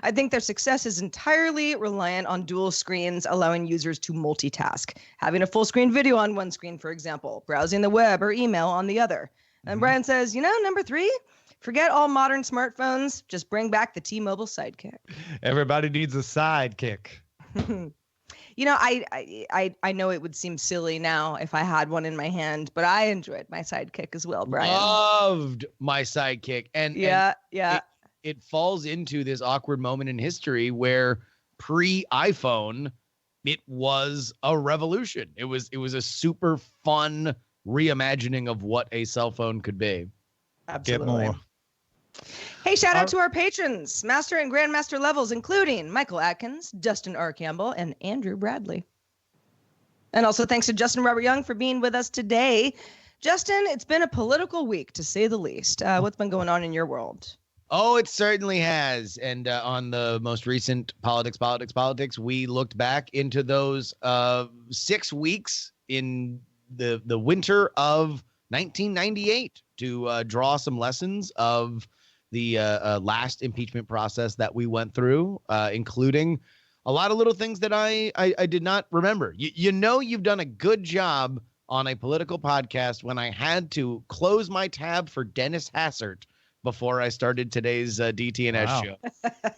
I think their success is entirely reliant on dual screens, allowing users to multitask. Having a full screen video on one screen, for example, browsing the web or email on the other. And Brian says, number three, forget all modern smartphones. Just bring back the T-Mobile Sidekick. Everybody needs a sidekick. I know it would seem silly now if I had one in my hand, but I enjoyed my sidekick as well, Brian. Loved my sidekick. And it falls into this awkward moment in history where pre-iPhone, it was a revolution. It was a super fun reimagining of what a cell phone could be. Absolutely. Get more. Hey, shout out to our patrons, Master and Grandmaster levels, including Michael Atkins, Dustin R. Campbell, and Andrew Bradley. And also thanks to Justin Robert Young for being with us today. Justin, it's been a political week, to say the least. What's been going on in your world? Oh, it certainly has. And on the most recent Politics, we looked back into those 6 weeks in the winter of 1998 to draw some lessons of the last impeachment process that we went through, including a lot of little things that I did not remember. You've done a good job on a political podcast when I had to close my tab for Dennis Hassert before I started today's DTNS show.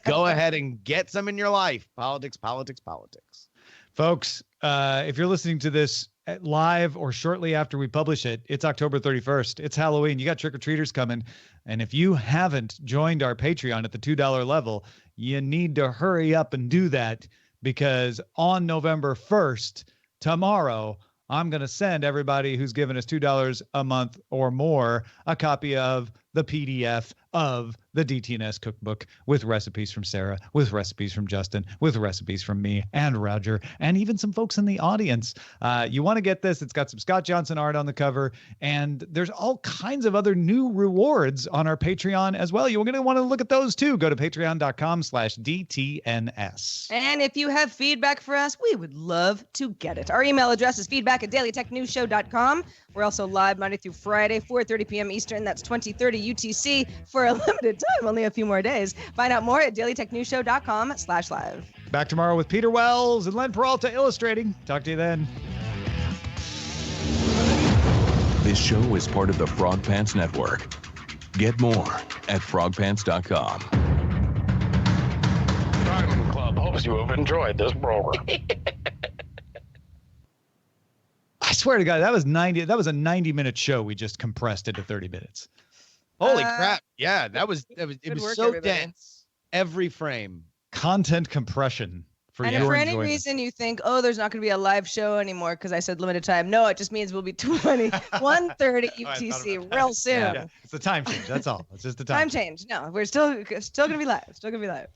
Go ahead and get some in your life. Politics. Folks, if you're listening to this live or shortly after we publish it, it's October 31st. It's Halloween. You got trick-or-treaters coming. And if you haven't joined our Patreon at the $2 level, you need to hurry up and do that, because on November 1st, tomorrow, I'm going to send everybody who's given us $2 a month or more a copy of the PDF of the DTNS cookbook with recipes from Sarah, with recipes from Justin, with recipes from me and Roger, and even some folks in the audience. You want to get this. It's got some Scott Johnson art on the cover, and there's all kinds of other new rewards on our Patreon as well. You're going to want to look at those too. Go to patreon.com/DTNS. And if you have feedback for us, we would love to get it. Our email address is feedback@dailytechnewsshow.com. We're also live Monday through Friday, 4:30 p.m. Eastern. That's 20:30 UTC for a limited time, only a few more days. Find out more at dailytechnewsshow.com/live. Back tomorrow with Peter Wells and Len Peralta illustrating. Talk to you then. This show is part of the Frog Pants Network. Get more at frogpants.com. Diamond Club hopes you have enjoyed this program. I swear to God, that was a 90-minute show we just compressed into 30 minutes. Holy crap. Yeah, it was so everybody. dense. Every frame. Content compression for and your if for any enjoyment. reason you think, there's not going to be a live show anymore because I said limited time. No, it just means we'll be 1:30 UTC real soon. Yeah, it's a time change. That's all. It's just a time change. No, we're still going to be live.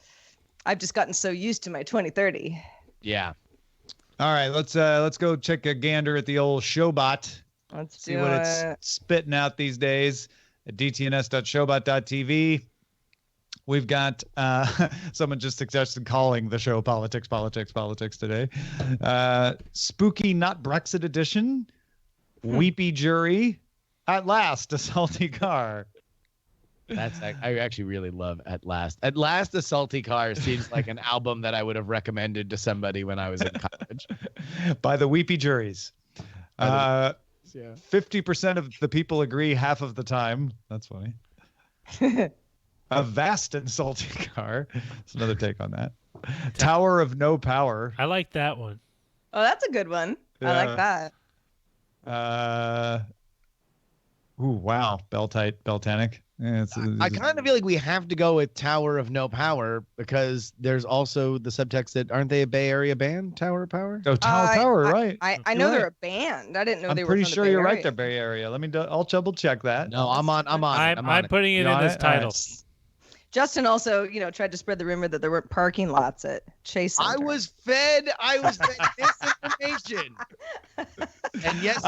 I've just gotten so used to my 2030. Yeah. All right, let's go check a gander at the old Showbot. Let's see what it's spitting out these days at dtns.showbot.tv. We've got someone just suggested calling the show Politics today. Spooky Not Brexit Edition. Weepy Jury. At Last, a Salty Car. I actually really love At Last. At Last, a Salty Car seems like an album that I would have recommended to somebody when I was in college. By the Weepy Juries. 50% of the people agree half of the time. That's funny. A vast and salty car. That's another take on that. Tower of no power. I like that one. Oh, that's a good one. I like that. Ooh, wow. Beltanic. Yeah, I kind of feel like we have to go with Tower of No Power because there's also the subtext that aren't they a Bay Area band? Tower of Power. Oh, Tower of Power, right? I know they're a band. I didn't know they were. I'm pretty from sure the Bay you're Area. right there, Bay Area. I'll double check that. No, I'm on. I'm putting it in as title. Justin also, tried to spread the rumor that there weren't parking lots at Chase Center. I was fed misinformation. And yes,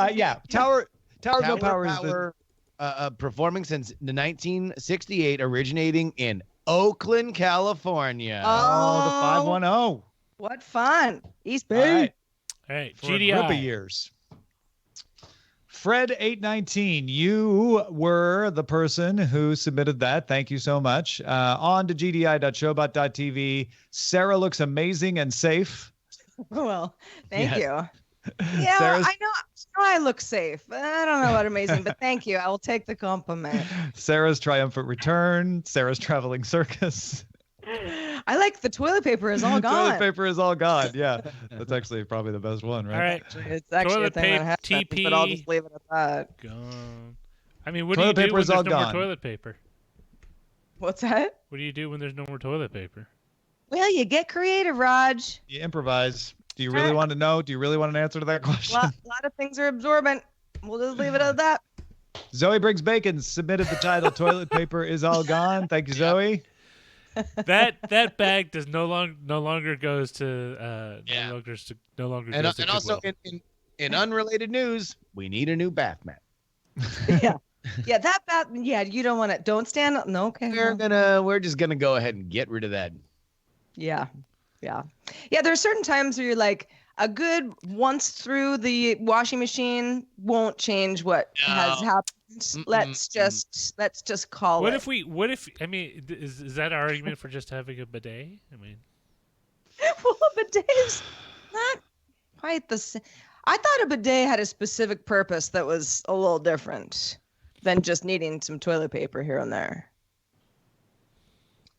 Tower of No Power is performing since the 1968, originating in Oakland, California. Oh, the 510. What fun. East Bay. All right. For GDI. a group of years. Fred 819, you were the person who submitted that. Thank you so much. On to gdi.showbot.tv. Sarah looks amazing and safe. Well, thank you. Yeah, Sarah's- I know I look safe. I don't know about amazing, but thank you. I will take the compliment. Sarah's triumphant return. Sarah's traveling circus. I like the toilet paper is all gone. Toilet paper is all gone. Yeah, that's actually probably the best one, right? All right. It's actually Toilet a thing that happens, TP. but I'll just leave it at that. Gone. I mean, what Toilet do you do paper when is there's all no more gone. toilet paper? What's that? What do you do when there's no more toilet paper? Well, you get creative, Raj. You improvise. Do you really want to know? Do you really want an answer to that question? A lot of things are absorbent. We'll just leave it at that. Zoe Briggs Bacon submitted the title "Toilet Paper is All Gone." Thank you, Zoe. That bag does no longer goes to no longer And goes to also Goodwill. in unrelated news, we need a new bath mat. Yeah, that bath. Yeah, you don't want to. Don't stand up. No, okay. We're just gonna go ahead and get rid of that. Yeah. There are certain times where you're like, a good once through the washing machine won't change what has happened. Let's just call it. I mean, is that an argument for just having a bidet? I mean, Well, a bidet's not quite the same. I thought a bidet had a specific purpose that was a little different than just needing some toilet paper here and there.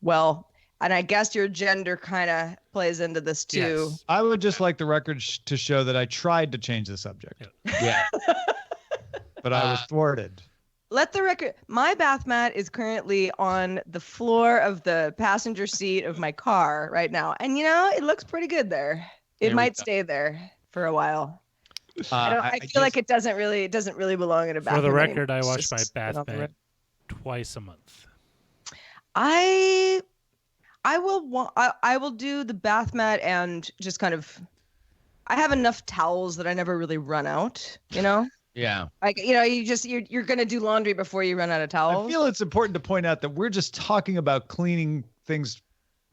Well, and I guess your gender kind of plays into this too. Yes. I would just like the record to show that I tried to change the subject. Yeah. But I was thwarted. Let the record. My bath mat is currently on the floor of the passenger seat of my car right now, and it looks pretty good there. It might stay there for a while. I feel like it doesn't really belong in a bathroom. for the record, I anymore. wash my Just bath on the mat twice a month. I will do the bath mat and just kind of. I have enough towels that I never really run out. Yeah. Like you're gonna do laundry before you run out of towels. I feel it's important to point out that we're just talking about cleaning things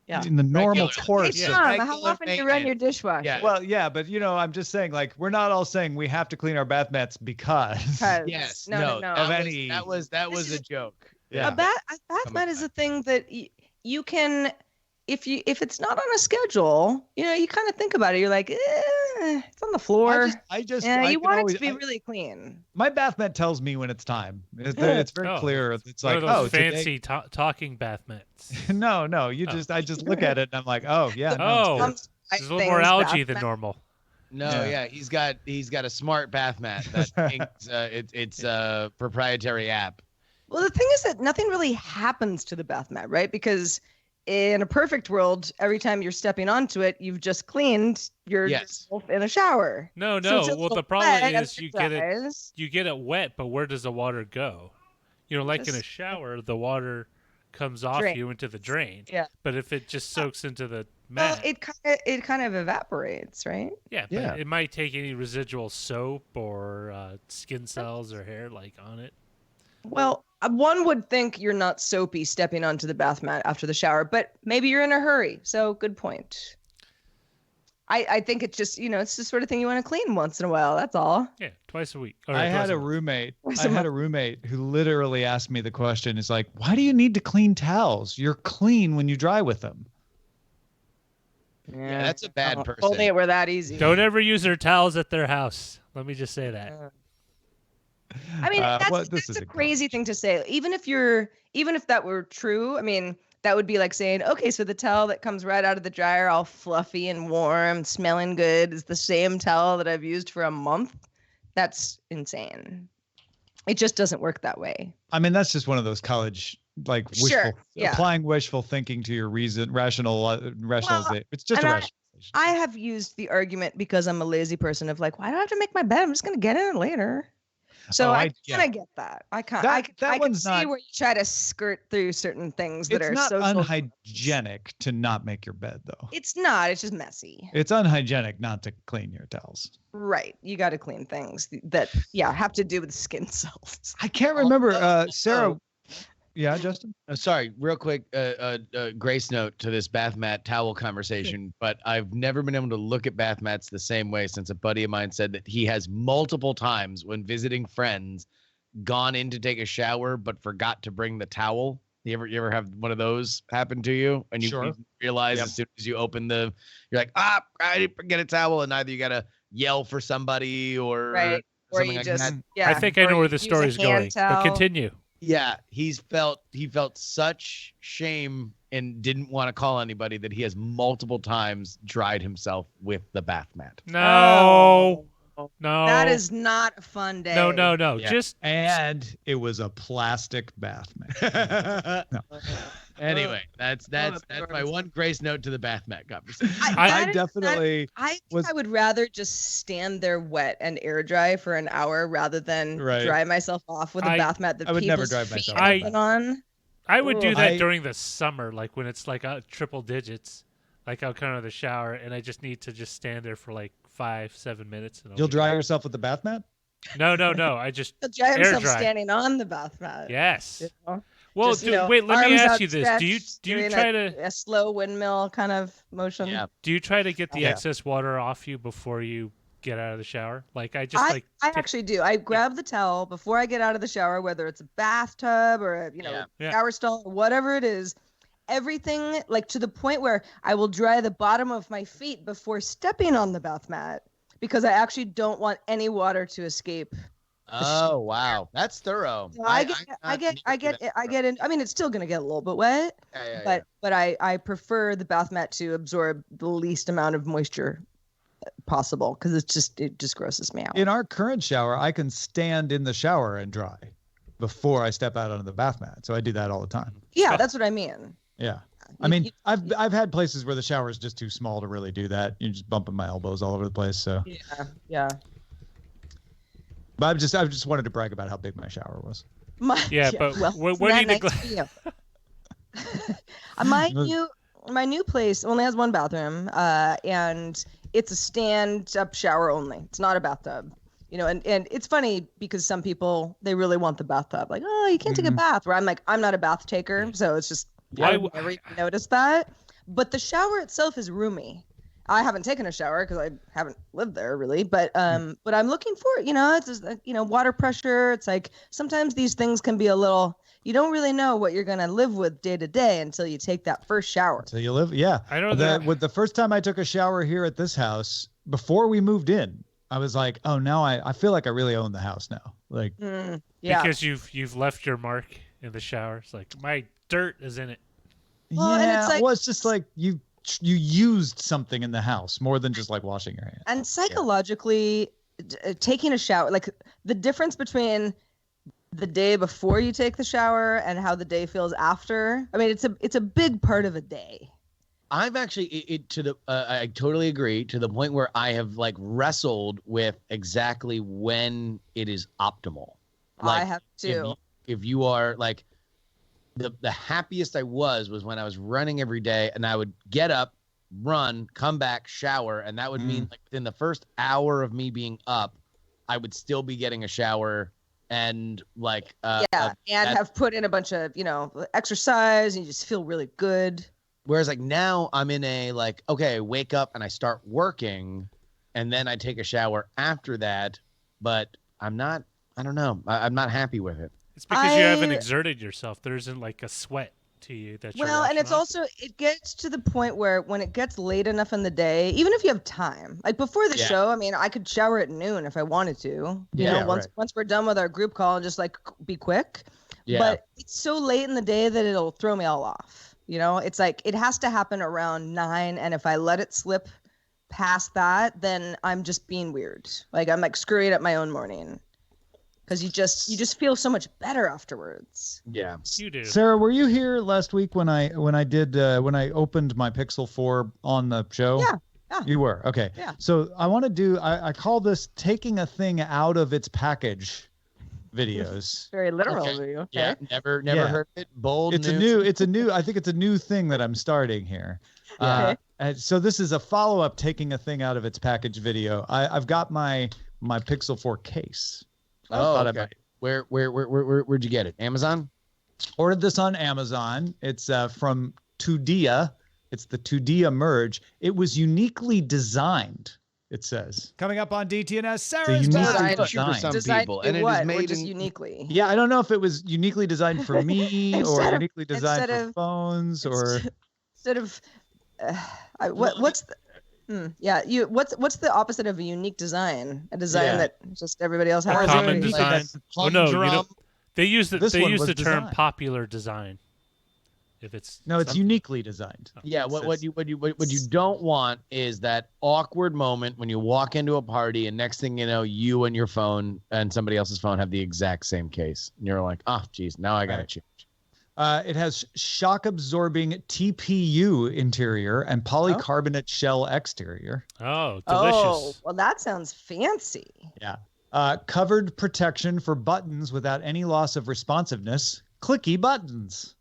Yeah. in the normal Regular. course. Hey, of- Tom, regular how often do you run your dishwasher? Yeah. Well, yeah, but I'm just saying, like, we're not all saying we have to clean our bath mats because. Yes. No. That was a joke. Yeah. A bath mat is a thing that you can, if it's not on a schedule, you kind of think about it. You're like, it's on the floor. I you can want always- it to be really clean. My bath mat tells me when it's time. It's very clear. It's One like, of those today- fancy talking bath mats. no. I just look at it and I'm like, oh yeah. Oh, Some there's a little more things, algae bath than mat- normal. No, Yeah. he's got a smart bath mat. It's a proprietary app. Well, the thing is that nothing really happens to the bath mat, right? Because in a perfect world, every time you're stepping onto it, you've just cleaned yourself in a shower. No. So it's a Well, little the problem wet is you get it. exercise. You get it wet, but where does the water go? Like in a shower, the water comes off Drain. you into the drain. Yeah. But if it just soaks into the Well, mat, it kind of evaporates, right? but Yeah. it might take any residual soap or skin cells or hair on it. Well, one would think you're not soapy stepping onto the bath mat after the shower, but maybe you're in a hurry. So good point. I think it's just, it's the sort of thing you want to clean once in a while. That's all. Yeah, twice a week. Or I twice had a month. roommate. What's I the had a roommate who literally asked me the question. Is like, why do you need to clean towels? You're clean when you dry with them. Yeah, that's a bad If person. Only it were that easy. Don't ever use their towels at their house. Let me just say that. I mean, this that's is a crazy thing to say. Even if that were true, I mean, that would be like saying, okay, so the towel that comes right out of the dryer, all fluffy and warm, smelling good, is the same towel that I've used for a month. That's insane. It just doesn't work that way. I mean, that's just one of those college applying wishful thinking to your rationalization. It's just a rationalization. I have used the argument because I'm a lazy person of like, why do I have to make my bed? I'm just going to get in it later. So I kind of get that. I can see where you try to skirt through certain things that are so unhygienic to not make your bed, though. It's not. It's just messy. It's unhygienic not to clean your towels. Right. You got to clean things that have to do with skin cells. I can't remember, Sarah. Yeah, Justin? Sorry, real quick, grace note to this bath mat towel conversation, but I've never been able to look at bath mats the same way since a buddy of mine said that he has multiple times when visiting friends gone in to take a shower but forgot to bring the towel. You ever have one of those happen to you? And you realize as soon as you open you're like, I didn't forget a towel, and either you got to yell for somebody or something like that. I think I know where the story's going, but continue. Yeah, he felt such shame and didn't want to call anybody that he has multiple times dried himself with the bath mat. No. That is not a fun day. No. Yeah. And it was a plastic bath mat. No. Anyway, that's my one grace note to the bath mat conversation. I definitely I would rather just stand there wet and air dry for an hour rather than dry myself off with a bath mat that would never people's dry myself feet on. I would do that during the summer, like when it's like triple digits. Like I'll come out of the shower and I just need to just stand there for like 5-7 minutes. And you'll dry yourself with the bath mat? No. I just He'll dry himself standing on the bath mat. Yes. You know? Well, wait. Let me ask you this: Do you try to a slow windmill kind of motion? Yeah. Do you try to get the excess water off you before you get out of the shower? Like I actually do. I grab the towel before I get out of the shower, whether it's a bathtub or a shower stall, or whatever it is. Everything, like to the point where I will dry the bottom of my feet before stepping on the bath mat because I actually don't want any water to escape. Oh wow, that's thorough. So I get in. I mean, it's still gonna get a little bit wet, but I prefer the bath mat to absorb the least amount of moisture possible because it just grosses me out. In our current shower, I can stand in the shower and dry before I step out onto the bath mat. So I do that all the time. Yeah, that's what I mean. Yeah. I mean, I've had places where the shower is just too small to really do that. You're just bumping my elbows all over the place. So yeah. But I just wanted to brag about how big my shower was. But what do you neglect? My new place only has one bathroom, and it's a stand-up shower only. It's not a bathtub. And it's funny because some people, they really want the bathtub. Like, oh, you can't take a bath. Where I'm like, I'm not a bath taker, so it's just I would never noticed that. But the shower itself is roomy. I haven't taken a shower because I haven't lived there really, but I'm looking for it. It's just, water pressure. It's like sometimes these things can be a little. You don't really know what you're gonna live with day to day until you take that first shower. So you live, yeah. I know that. With the first time I took a shower here at this house before we moved in, I was like, oh, now I feel like I really own the house now. Like, because you've left your mark in the shower. It's like my dirt is in it. Well, and it's just like you used something in the house more than just like washing your hands. And psychologically, taking a shower, like the difference between the day before you take the shower and how the day feels after. I mean, it's a big part of a day. I've actually I totally agree to the point where I have like wrestled with exactly when it is optimal. Like, I have too. If you are like the happiest I was when I was running every day and I would get up, run, come back, shower, and that would mean like within the first hour of me being up, I would still be getting a shower and like have put in a bunch of exercise and you just feel really good. Whereas like now I'm in a like, okay, wake up and I start working and then I take a shower after that, but I don't know. I'm not happy with it. It's because you haven't exerted yourself. There isn't like a sweat. to you. That's your Well, and it's rationale? also, it gets to the point where when it gets late enough in the day, even if you have time, like before the show, I mean, I could shower at noon if I wanted to. You know, once we're done with our group call, and just like be quick. Yeah. But it's so late in the day that it'll throw me all off. You know, it's like it has to happen around 9, and if I let it slip past that, then I'm just being weird. Like I'm like screwing up my own morning. Because you just feel so much better afterwards. Yeah, you do. Sarah, were you here last week when I opened my Pixel 4 on the show? Yeah. You were. Okay. Yeah. So I call this taking a thing out of its package videos. Very literal of you. Okay. Yeah, never heard it. Bold. It's a new I think it's a new thing that I'm starting here. Okay. And so this is a follow-up taking a thing out of its package video. I've got my Pixel 4 case. Oh, okay. Where'd you get it? Amazon? Ordered this on Amazon. It's from Tudia. It's the Tudia merge. It was uniquely designed, it says. Coming up on DTNS, Sarah's designed back. for some Designed people, to and it what? is Or made just in uniquely. Yeah, I don't know if it was uniquely designed for me or uniquely designed instead for of- phones or Instead of what's the what's the opposite of a unique design? A design that just everybody else has. Common Like design. a Oh no, drum. they use the This one was term designed. popular design. If it's no, it's something- uniquely designed. Yeah, what you don't want is that awkward moment when you walk into a party and next thing you know, you and your phone and somebody else's phone have the exact same case, and you're like, oh, geez, now I gotta change. It has shock-absorbing TPU interior and polycarbonate shell exterior. Oh, delicious. Oh, well, that sounds fancy. Yeah. Covered protection for buttons without any loss of responsiveness. Clicky buttons.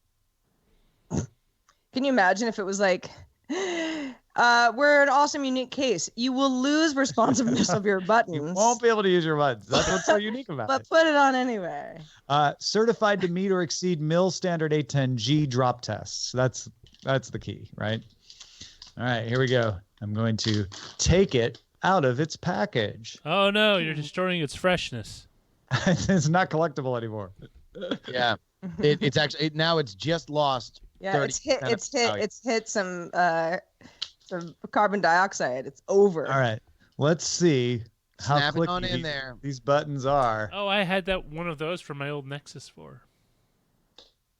Can you imagine if it was like, we're an awesome, unique case. You will lose responsiveness of your buttons. You won't be able to use your buttons. That's what's so unique about but it. put it on anyway. Certified to meet or exceed MIL standard 810G drop tests. That's the key, right? All right, here we go. I'm going to take it out of its package. Oh no, you're destroying its freshness. It's not collectible anymore. Yeah, it's actually now it's just lost. Yeah, it's hit some carbon dioxide. It's over. All right, let's see how Snap it clicky on in there. these buttons are. Oh, I had one of those from my old Nexus 4.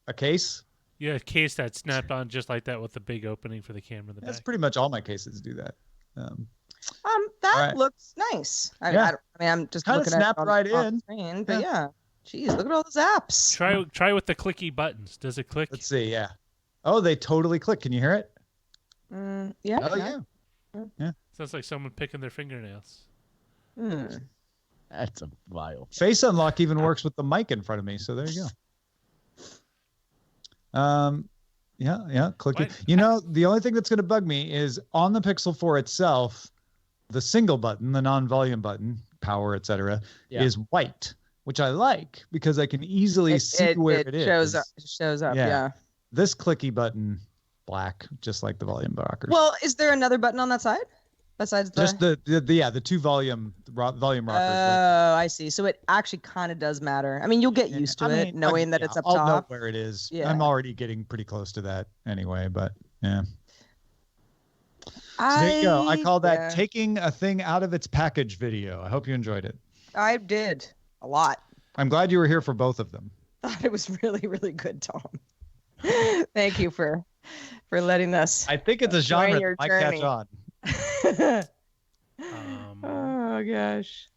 A case? Yeah, a case that snapped on just like that with the big opening for the camera in the That's back. pretty much all my cases do that. That right. looks nice. I mean, I'm just Kinda looking snapped at it right on in. screen, but yeah. Geez, look at all those apps. Try with the clicky buttons. Does it click? Let's see. Yeah. Oh, they totally click. Can you hear it? Yeah. Oh yeah. Sounds like someone picking their fingernails. That's a vile. Face unlock even works with the mic in front of me. So there you go. Yeah. Click it. You know, the only thing that's going to bug me is on the Pixel 4 itself, the single button, the non-volume button, power, etc., is white, which I like because I can easily see where it is. Shows up. Yeah. This clicky button, black, just like the volume rockers. Well, is there another button on that side besides the? Just the two volume rockers. Oh, I see. So it actually kind of does matter. I mean, you'll get used to it, knowing that it's up I'll top. know where it is. Yeah. I'm already getting pretty close to that anyway, but yeah. So there you go. I call that taking a thing out of its package video. I hope you enjoyed it. I did a lot. I'm glad you were here for both of them. Thought it was really, really good, Tom. Thank you for letting us. I think it's a genre your that might catch on. Oh gosh.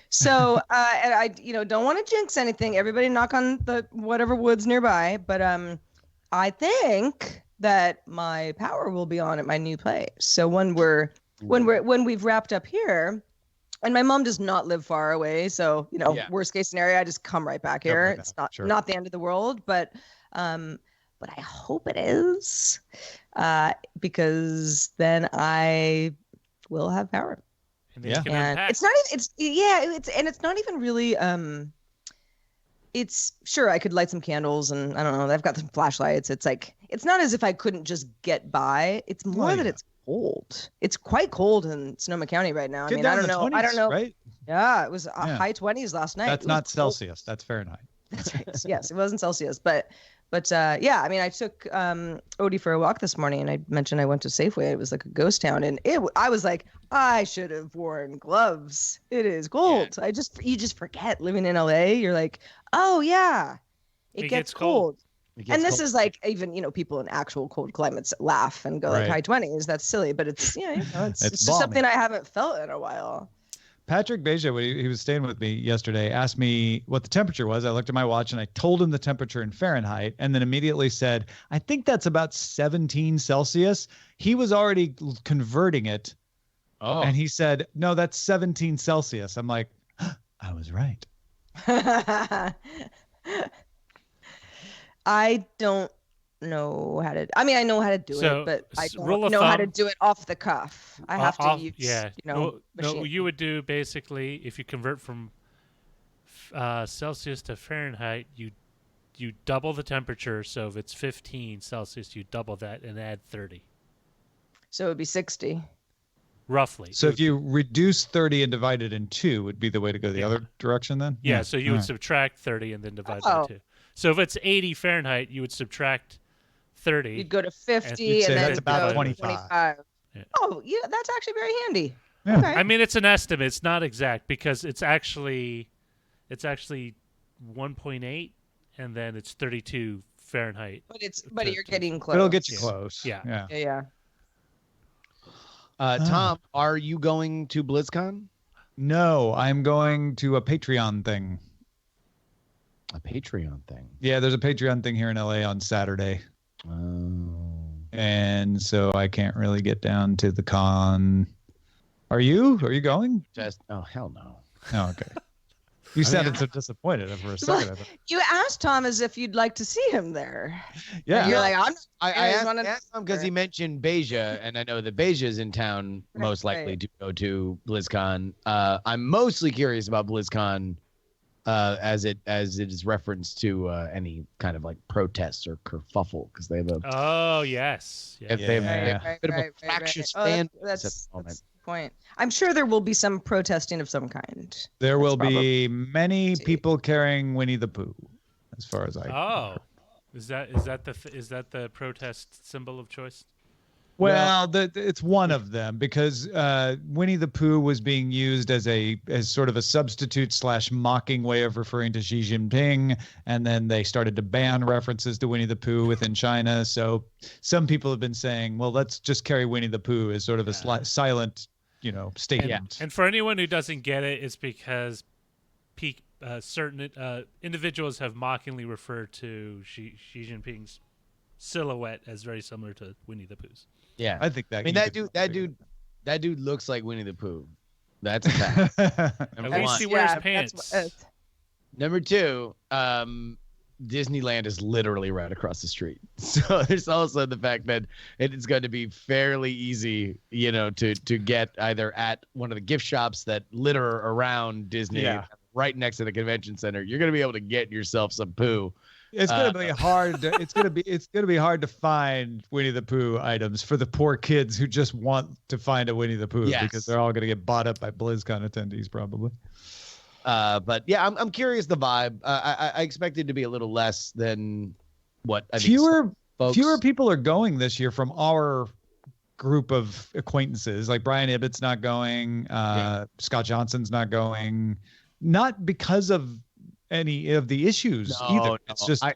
So and I don't want to jinx anything. Everybody knock on the whatever woods nearby, but I think that my power will be on at my new place. So when we've wrapped up here, and my mom does not live far away, so worst case scenario, I just come right back here. It's not the end of the world, but I hope it is, because then I will have power. And it's not even really it's sure I could light some candles and I don't know, I've got some flashlights. It's like it's not as if I couldn't just get by. It's more that it's cold. It's quite cold in Sonoma County right now. I mean, I don't know. 20s, right? Yeah, it was high 20s last night. That's not Celsius. That's Fahrenheit. That's right. Yes, it wasn't Celsius, but But yeah, I mean, I took Odie for a walk this morning, and I mentioned I went to Safeway. It was like a ghost town, and I was like, I should have worn gloves. It is cold. Yeah. You just forget living in LA. You're like, oh yeah, it gets cold. And this is like, even, people in actual cold climates laugh and go like high 20s. That's silly, but it's, it's just something I haven't felt in a while. Patrick Beja, when he was staying with me yesterday, asked me what the temperature was. I looked at my watch and I told him the temperature in Fahrenheit, and then immediately said, I think that's about 17 Celsius. He was already converting it. Oh. And he said, no, that's 17 Celsius. I'm like, I was right. I don't know how to. I mean, I know how to do it, but I don't know how to do it off the cuff. I have to use. Yeah. No, you would do basically, if you convert from Celsius to Fahrenheit, you double the temperature. So if it's 15 Celsius, you double that and add 30. So it would be 60. Roughly. So if you reduce 30 and divide it in 2, would be the way to go the other direction then? Yeah. So you would subtract 30 and then divide by 2. So if it's 80 Fahrenheit, you would subtract 30. You'd go to 50 and then that's about 25. Yeah. Oh, yeah, that's actually very handy. Yeah. Okay. I mean, it's an estimate. It's not exact because it's actually 1.8 and then it's 32 Fahrenheit. But you're getting close. It'll get you close. Yeah. Yeah. Tom, are you going to BlizzCon? No, I'm going to a Patreon thing. A Patreon thing? Yeah, there's a Patreon thing here in LA on Saturday. Oh. And so I can't really get down to the con. Are you going? Oh, hell no. Oh, okay. You sounded so disappointed for a second. You asked Tom as if you'd like to see him there. Yeah. And you're like, I asked him because he mentioned Beja, and I know that Beja is in town most likely to go to BlizzCon. I'm mostly curious about BlizzCon as it is referenced to any kind of like protests or kerfuffle, because they have a they have a bit of a fractious fan that's at the moment. Point. I'm sure there will be some protesting of some kind. There will be many people carrying Winnie the Pooh, as far as I know. Oh, is that the protest symbol of choice? Well, it's one of them, because Winnie the Pooh was being used as sort of a substitute / mocking way of referring to Xi Jinping, and then they started to ban references to Winnie the Pooh within China. So some people have been saying, well, let's just carry Winnie the Pooh as sort of a silent, statement. And for anyone who doesn't get it, it's because certain individuals have mockingly referred to Xi Jinping's silhouette as very similar to Winnie the Pooh's. Yeah, I think that. I mean, that dude looks like Winnie the Pooh. That's a fact. At least he wears pants. Number 2, Disneyland is literally right across the street. So there's also the fact that it's going to be fairly easy, to get either at one of the gift shops that litter around Disney, right next to the convention center. You're going to be able to get yourself some Pooh. It's gonna be hard. It's gonna be hard to find Winnie the Pooh items for the poor kids who just want to find a Winnie the Pooh, because they're all gonna get bought up by BlizzCon attendees probably. But yeah, I'm curious the vibe. I expected to be a little less than what I think. Fewer people are going this year from our group of acquaintances. Like Brian Ibbott's not going. Scott Johnson's not going. Not because of any of the issues either. It's just I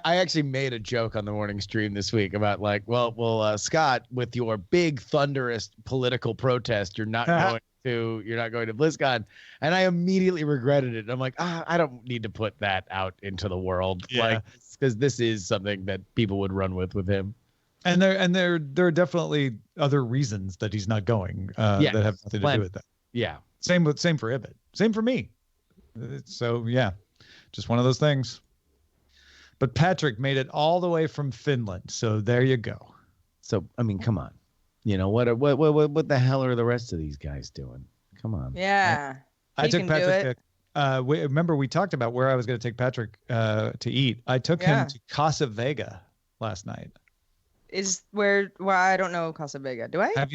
actually made a joke on the morning stream this week about like, well, Scott, with your big thunderous political protest, you're not going to BlizzCon, and I immediately regretted it. I'm like, I don't need to put that out into the world, like, because this is something that people would run with him. And there are definitely other reasons that he's not going that have nothing to do with that. Yeah. Same for Ibbott. Same for me. So yeah, just one of those things. But Patrick made it all the way from Finland, so there you go. So I mean, come on, what the hell are the rest of these guys doing? Come on. Yeah, I took Patrick. Remember we talked about where I was going to take Patrick to eat. I took him to Casa Vega last night. I don't know Casa Vega. Do I? Have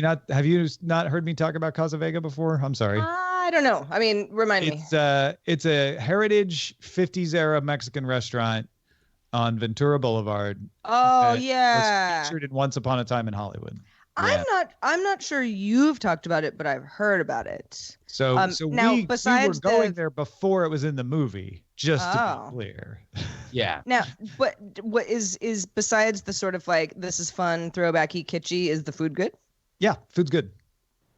you not heard me talk about Casa Vega before? I'm sorry. I don't know. I mean, remind me. It's a heritage 50s era Mexican restaurant. on Ventura Boulevard. Oh that yeah. was featured in Once Upon a Time in Hollywood. Yeah. I'm not sure you've talked about it, but I've heard about it. So now, we besides were going there before it was in the movie, just to be clear. Yeah. Now, but what is besides the sort of like this is fun, throwbacky, kitschy? Is the food good? Yeah, food's good.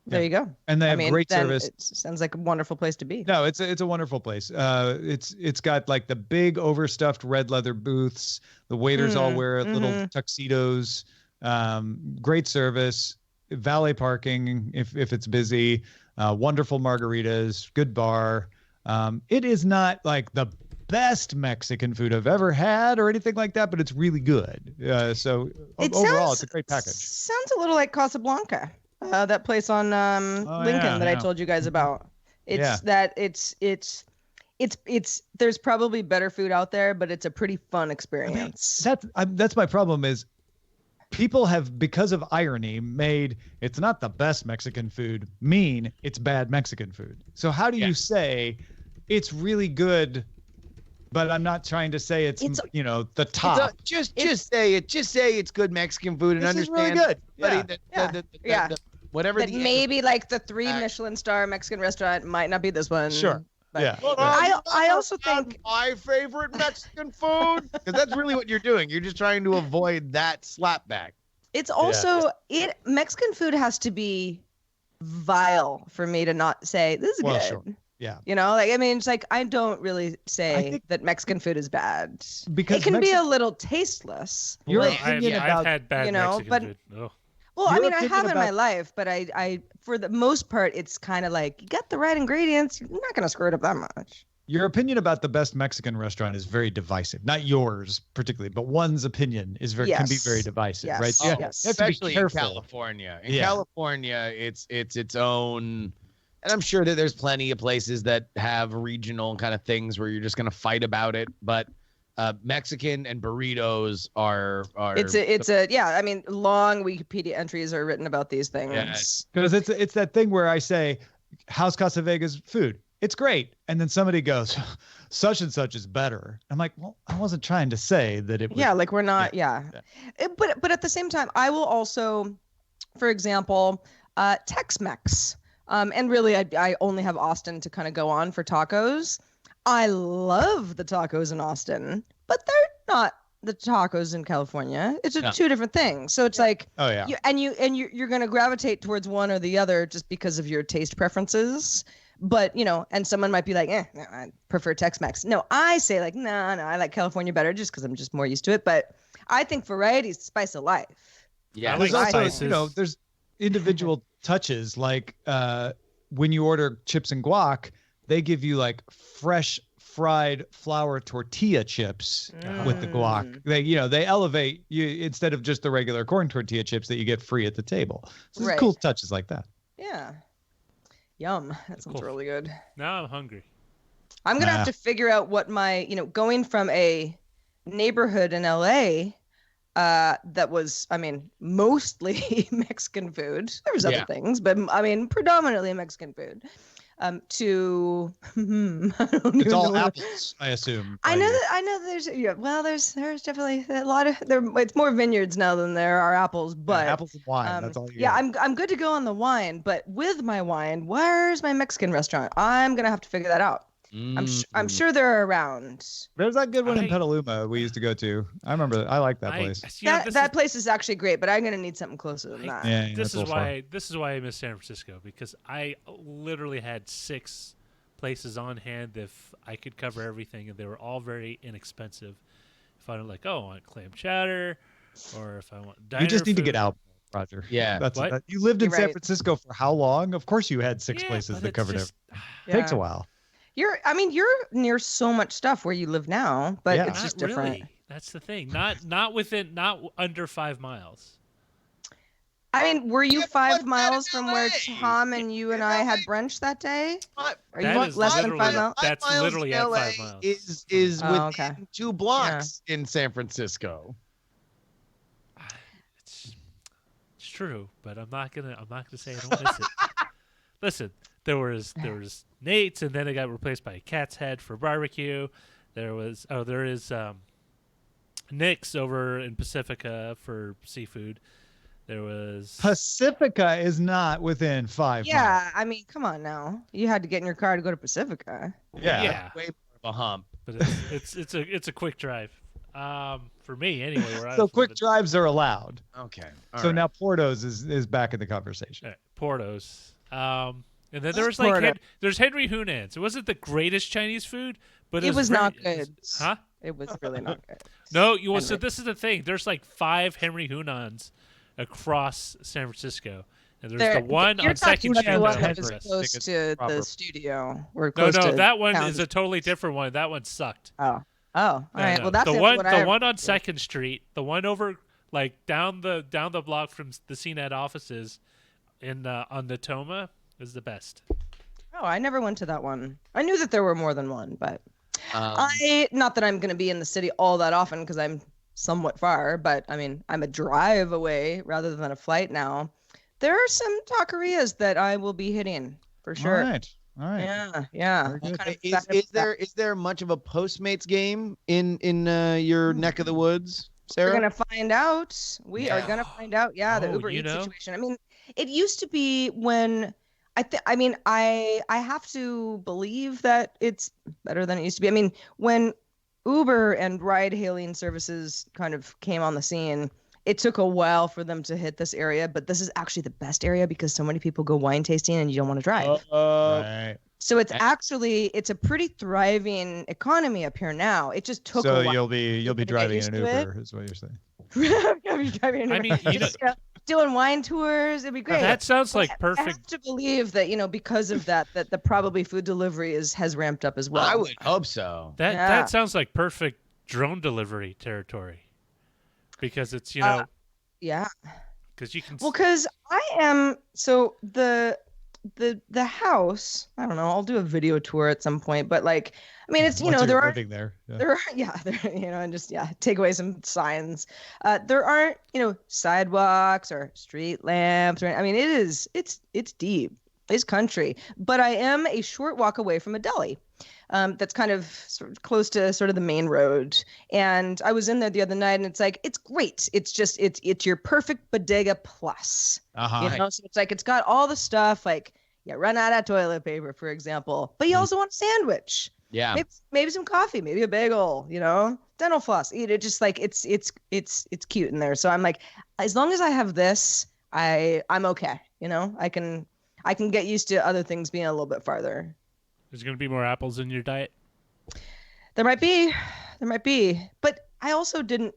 There you go. And they have great then service. It sounds like a wonderful place to be. No, it's a wonderful place. It's got like the big overstuffed red leather booths. The waiters all wear little tuxedos. Great service, valet parking if it's busy. Wonderful margaritas, good bar. It is not like the best Mexican food I've ever had or anything like that, but it's really good. So overall, it's a great package. Sounds a little like Casablanca. That place on Lincoln that I told you guys about. It's there's probably better food out there, but it's a pretty fun experience. That's my problem is people have, because of irony, made it's not the best Mexican food mean it's bad Mexican food. So how do you say it's really good, but I'm not trying to say it's the top. Just say it. Just say it's good Mexican food and understand. Really good. Whatever. That maybe like the 3 Michelin star Mexican restaurant might not be this one. Sure. But yeah. I also think my favorite Mexican food, because that's really what you're doing. You're just trying to avoid that slapback. It's also Mexican food has to be vile for me to not say this is good. Sure. Yeah. It's like I don't really say that Mexican food is bad because it can be a little tasteless. I've had bad Mexican food. Oh. Well, I have in my life, but I for the most part, it's kind of like you got the right ingredients. You're not going to screw it up that much. Your opinion about the best Mexican restaurant is very divisive. Not yours particularly, but one's opinion is can be very divisive, right? So yes. Especially in California. In California, it's its own. And I'm sure that there's plenty of places that have regional kind of things where you're just going to fight about it, but. Mexican and burritos are long Wikipedia entries are written about these things. Because it's that thing where I say, how's Casa Vega's food? It's great. And then somebody goes, such and such is better. I'm like, well, I wasn't trying to say that it was. Yeah, like we're not, But at the same time, I will also, for example, Tex-Mex. And really, I only have Austin to kind of go on for tacos. I love the tacos in Austin, but they're not the tacos in California. It's two different things. So it's like, you're going to gravitate towards one or the other just because of your taste preferences. But, and someone might be like, no, I prefer Tex-Mex. No, I say like, no, I like California better just because I'm just more used to it. But I think variety is the spice of life. Yeah, there's also, there's individual touches like when you order chips and guac, they give you like fresh fried flour tortilla chips with the guac. They elevate you instead of just the regular corn tortilla chips that you get free at the table. So there's cool touches like that. Yeah. Yum. That sounds really good. Now I'm hungry. I'm going to have to figure out what my, going from a neighborhood in LA that was, mostly Mexican food. There was other things, but predominantly Mexican food. It's all apples, I assume. I know there's there's definitely a lot of it's more vineyards now than there are apples, but apples and wine, that's all you get. I'm good to go on the wine, but with my wine, where's my Mexican restaurant? I'm going to have to figure that out. I'm sure they're around. There's that good one in Petaluma we used to go to. I remember I like that place. That place is actually great, but I'm gonna need something closer than that. Yeah, this is why I miss San Francisco, because I literally had 6 places on hand if I could cover everything, and they were all very inexpensive. If I want I want clam chowder, or if I want diner you just need food. to get out, Roger. Yeah, you lived in San Francisco for how long? Of course, you had 6 places that covered it. Takes a while. You're near so much stuff where you live now, but it's just different. Really. That's the thing. Not under 5 miles. Were you 5 miles from where Tom and you and I had brunch that day? Are you less than 5 miles? That's literally at 5 miles. Is within 2 blocks in San Francisco. It's true, but I'm not gonna say I don't miss it. Listen. There was Nate's, and then it got replaced by a Cat's Head for barbecue. There is Nick's over in Pacifica for seafood. There was Pacifica is not within 5 miles. Yeah, I mean, come on now. You had to get in your car to go to Pacifica. Yeah. Way more of a hump. But it's a quick drive. For me anyway. So quick drives are allowed. Okay. So now Portos is back in the conversation. Right, Portos. And then there was like there's Henry Hunan's. It wasn't the greatest Chinese food, but it was not good. Huh? It was really not good. No, so this is the thing. There's like 5 Henry Hunan's across San Francisco. And there's the one on Second Street. You're talking about the one that was close to the studio. No, that one is a totally different one. That one sucked. Oh, all right. Well, that's the one on Second Street. The one over like down the block from the CNET offices in on Natoma is the best. Oh, I never went to that one. I knew that there were more than one, but not that I'm going to be in the city all that often because I'm somewhat far, but I mean, I'm a drive away rather than a flight now. There are some taquerias that I will be hitting for sure. All right. Yeah. Is there much of a Postmates game in your neck of the woods, Sarah? We're gonna find out. We are gonna find out. Yeah, the Uber Eats situation. I mean, it used to be when I have to believe that it's better than it used to be. I mean, when Uber and ride-hailing services kind of came on the scene, it took a while for them to hit this area, but this is actually the best area because so many people go wine tasting and you don't want to drive. Right. So it's a pretty thriving economy up here now. It just took a while. So you'll be driving an Uber, is what you're saying. I'll be driving an Uber. I mean, doing wine tours, it'd be great. That sounds like perfect. I have to believe that, because of that the probably food delivery has ramped up as well. I would hope so. That sounds like perfect drone delivery territory. Because it's, yeah. Because you can. Well, because I am the house. I don't know. I'll do a video tour at some point, but it's there are living there. Yeah. There are and just take away some signs. There aren't sidewalks or street lamps or it's deep. It's country, but I am a short walk away from a deli. That's kind of sort of close to sort of the main road. And I was in there the other night and it's great. It's just, it's your perfect bodega plus, so it's it's got all the stuff, run out of toilet paper, for example, but you also want a sandwich. Yeah. Maybe some coffee, maybe a bagel, dental floss, eat it. Just it's cute in there. So I'm as long as I have this, I'm okay. I can get used to other things being a little bit farther. There's going to be more apples in your diet? There might be. But I also didn't,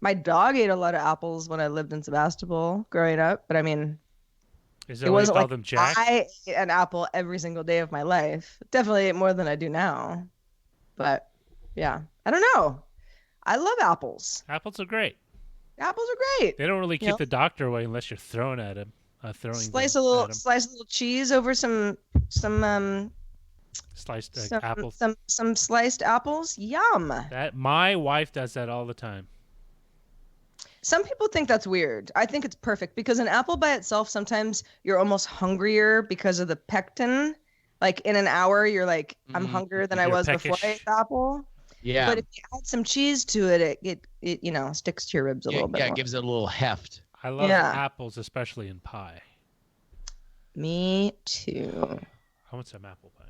my dog ate a lot of apples when I lived in Sebastopol growing up. But is that why you call them Jack? I ate an apple every single day of my life. Definitely ate more than I do now. But yeah, I don't know. I love apples. Apples are great. Apples are great. They don't really keep the doctor away unless you're throwing at him. Slice a little cheese over some sliced apples. Some sliced apples. Yum. That my wife does that all the time. Some people think that's weird. I think it's perfect because an apple by itself, sometimes you're almost hungrier because of the pectin. In an hour, you're I'm hungrier than I was before I ate the apple. Yeah. But if you add some cheese to it, it sticks to your ribs a little bit. Yeah, more. It gives it a little heft. I love apples, especially in pie. Me too. I want some apple pie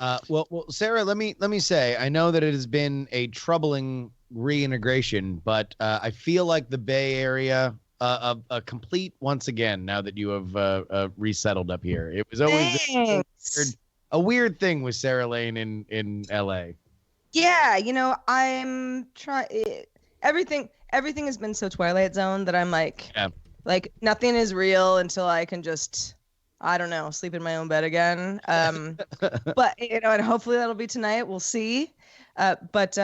now too. Well, Sarah, let me say, I know that it has been a troubling reintegration, but I feel like the Bay Area a complete once again now that you have resettled up here. It was always a weird thing with Sarah Lane in LA. Yeah, I'm trying. Everything has been so Twilight Zone that I'm nothing is real until I can just, I don't know, sleep in my own bed again. But and hopefully that'll be tonight. We'll see. But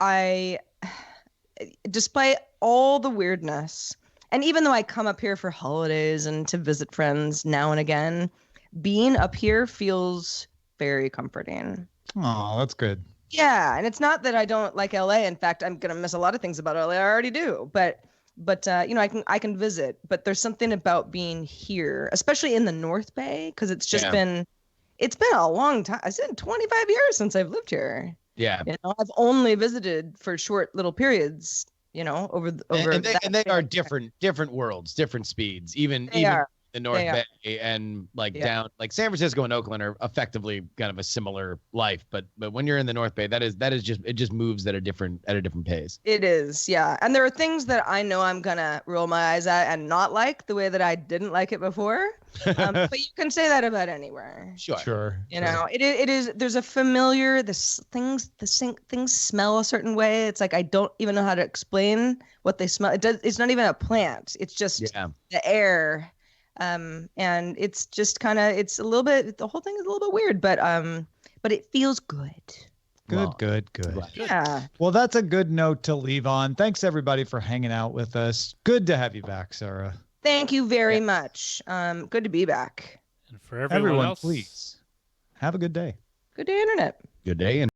I, despite all the weirdness, and even though I come up here for holidays and to visit friends now and again, being up here feels very comforting. Oh, that's good. Yeah, and it's not that I don't like LA. In fact, I'm gonna miss a lot of things about LA. I already do, but I can visit. But there's something about being here, especially in the North Bay, because it's just been a long time. It's been 25 years since I've lived here. Yeah. I've only visited for short little periods, over and they are different worlds, different speeds, even the North Bay and down San Francisco and Oakland are effectively kind of a similar life, but when you're in the North Bay, that is just, it just moves at a different pace. It is, yeah. And there are things that I know I'm gonna roll my eyes at and not like the way that I didn't like it before. But you can say that about anywhere. Sure. It is. There's a familiar. Things smell a certain way. It's like I don't even know how to explain what they smell. It's not even a plant. It's just the air. And it's just kind of, it's a little bit, the whole thing is a little bit weird, but it feels good. Good. Yeah. Well, that's a good note to leave on. Thanks everybody for hanging out with us. Good to have you back, Sarah. Thank you very much. Good to be back. And for everyone else, please have a good day. Good day, Internet. Good day.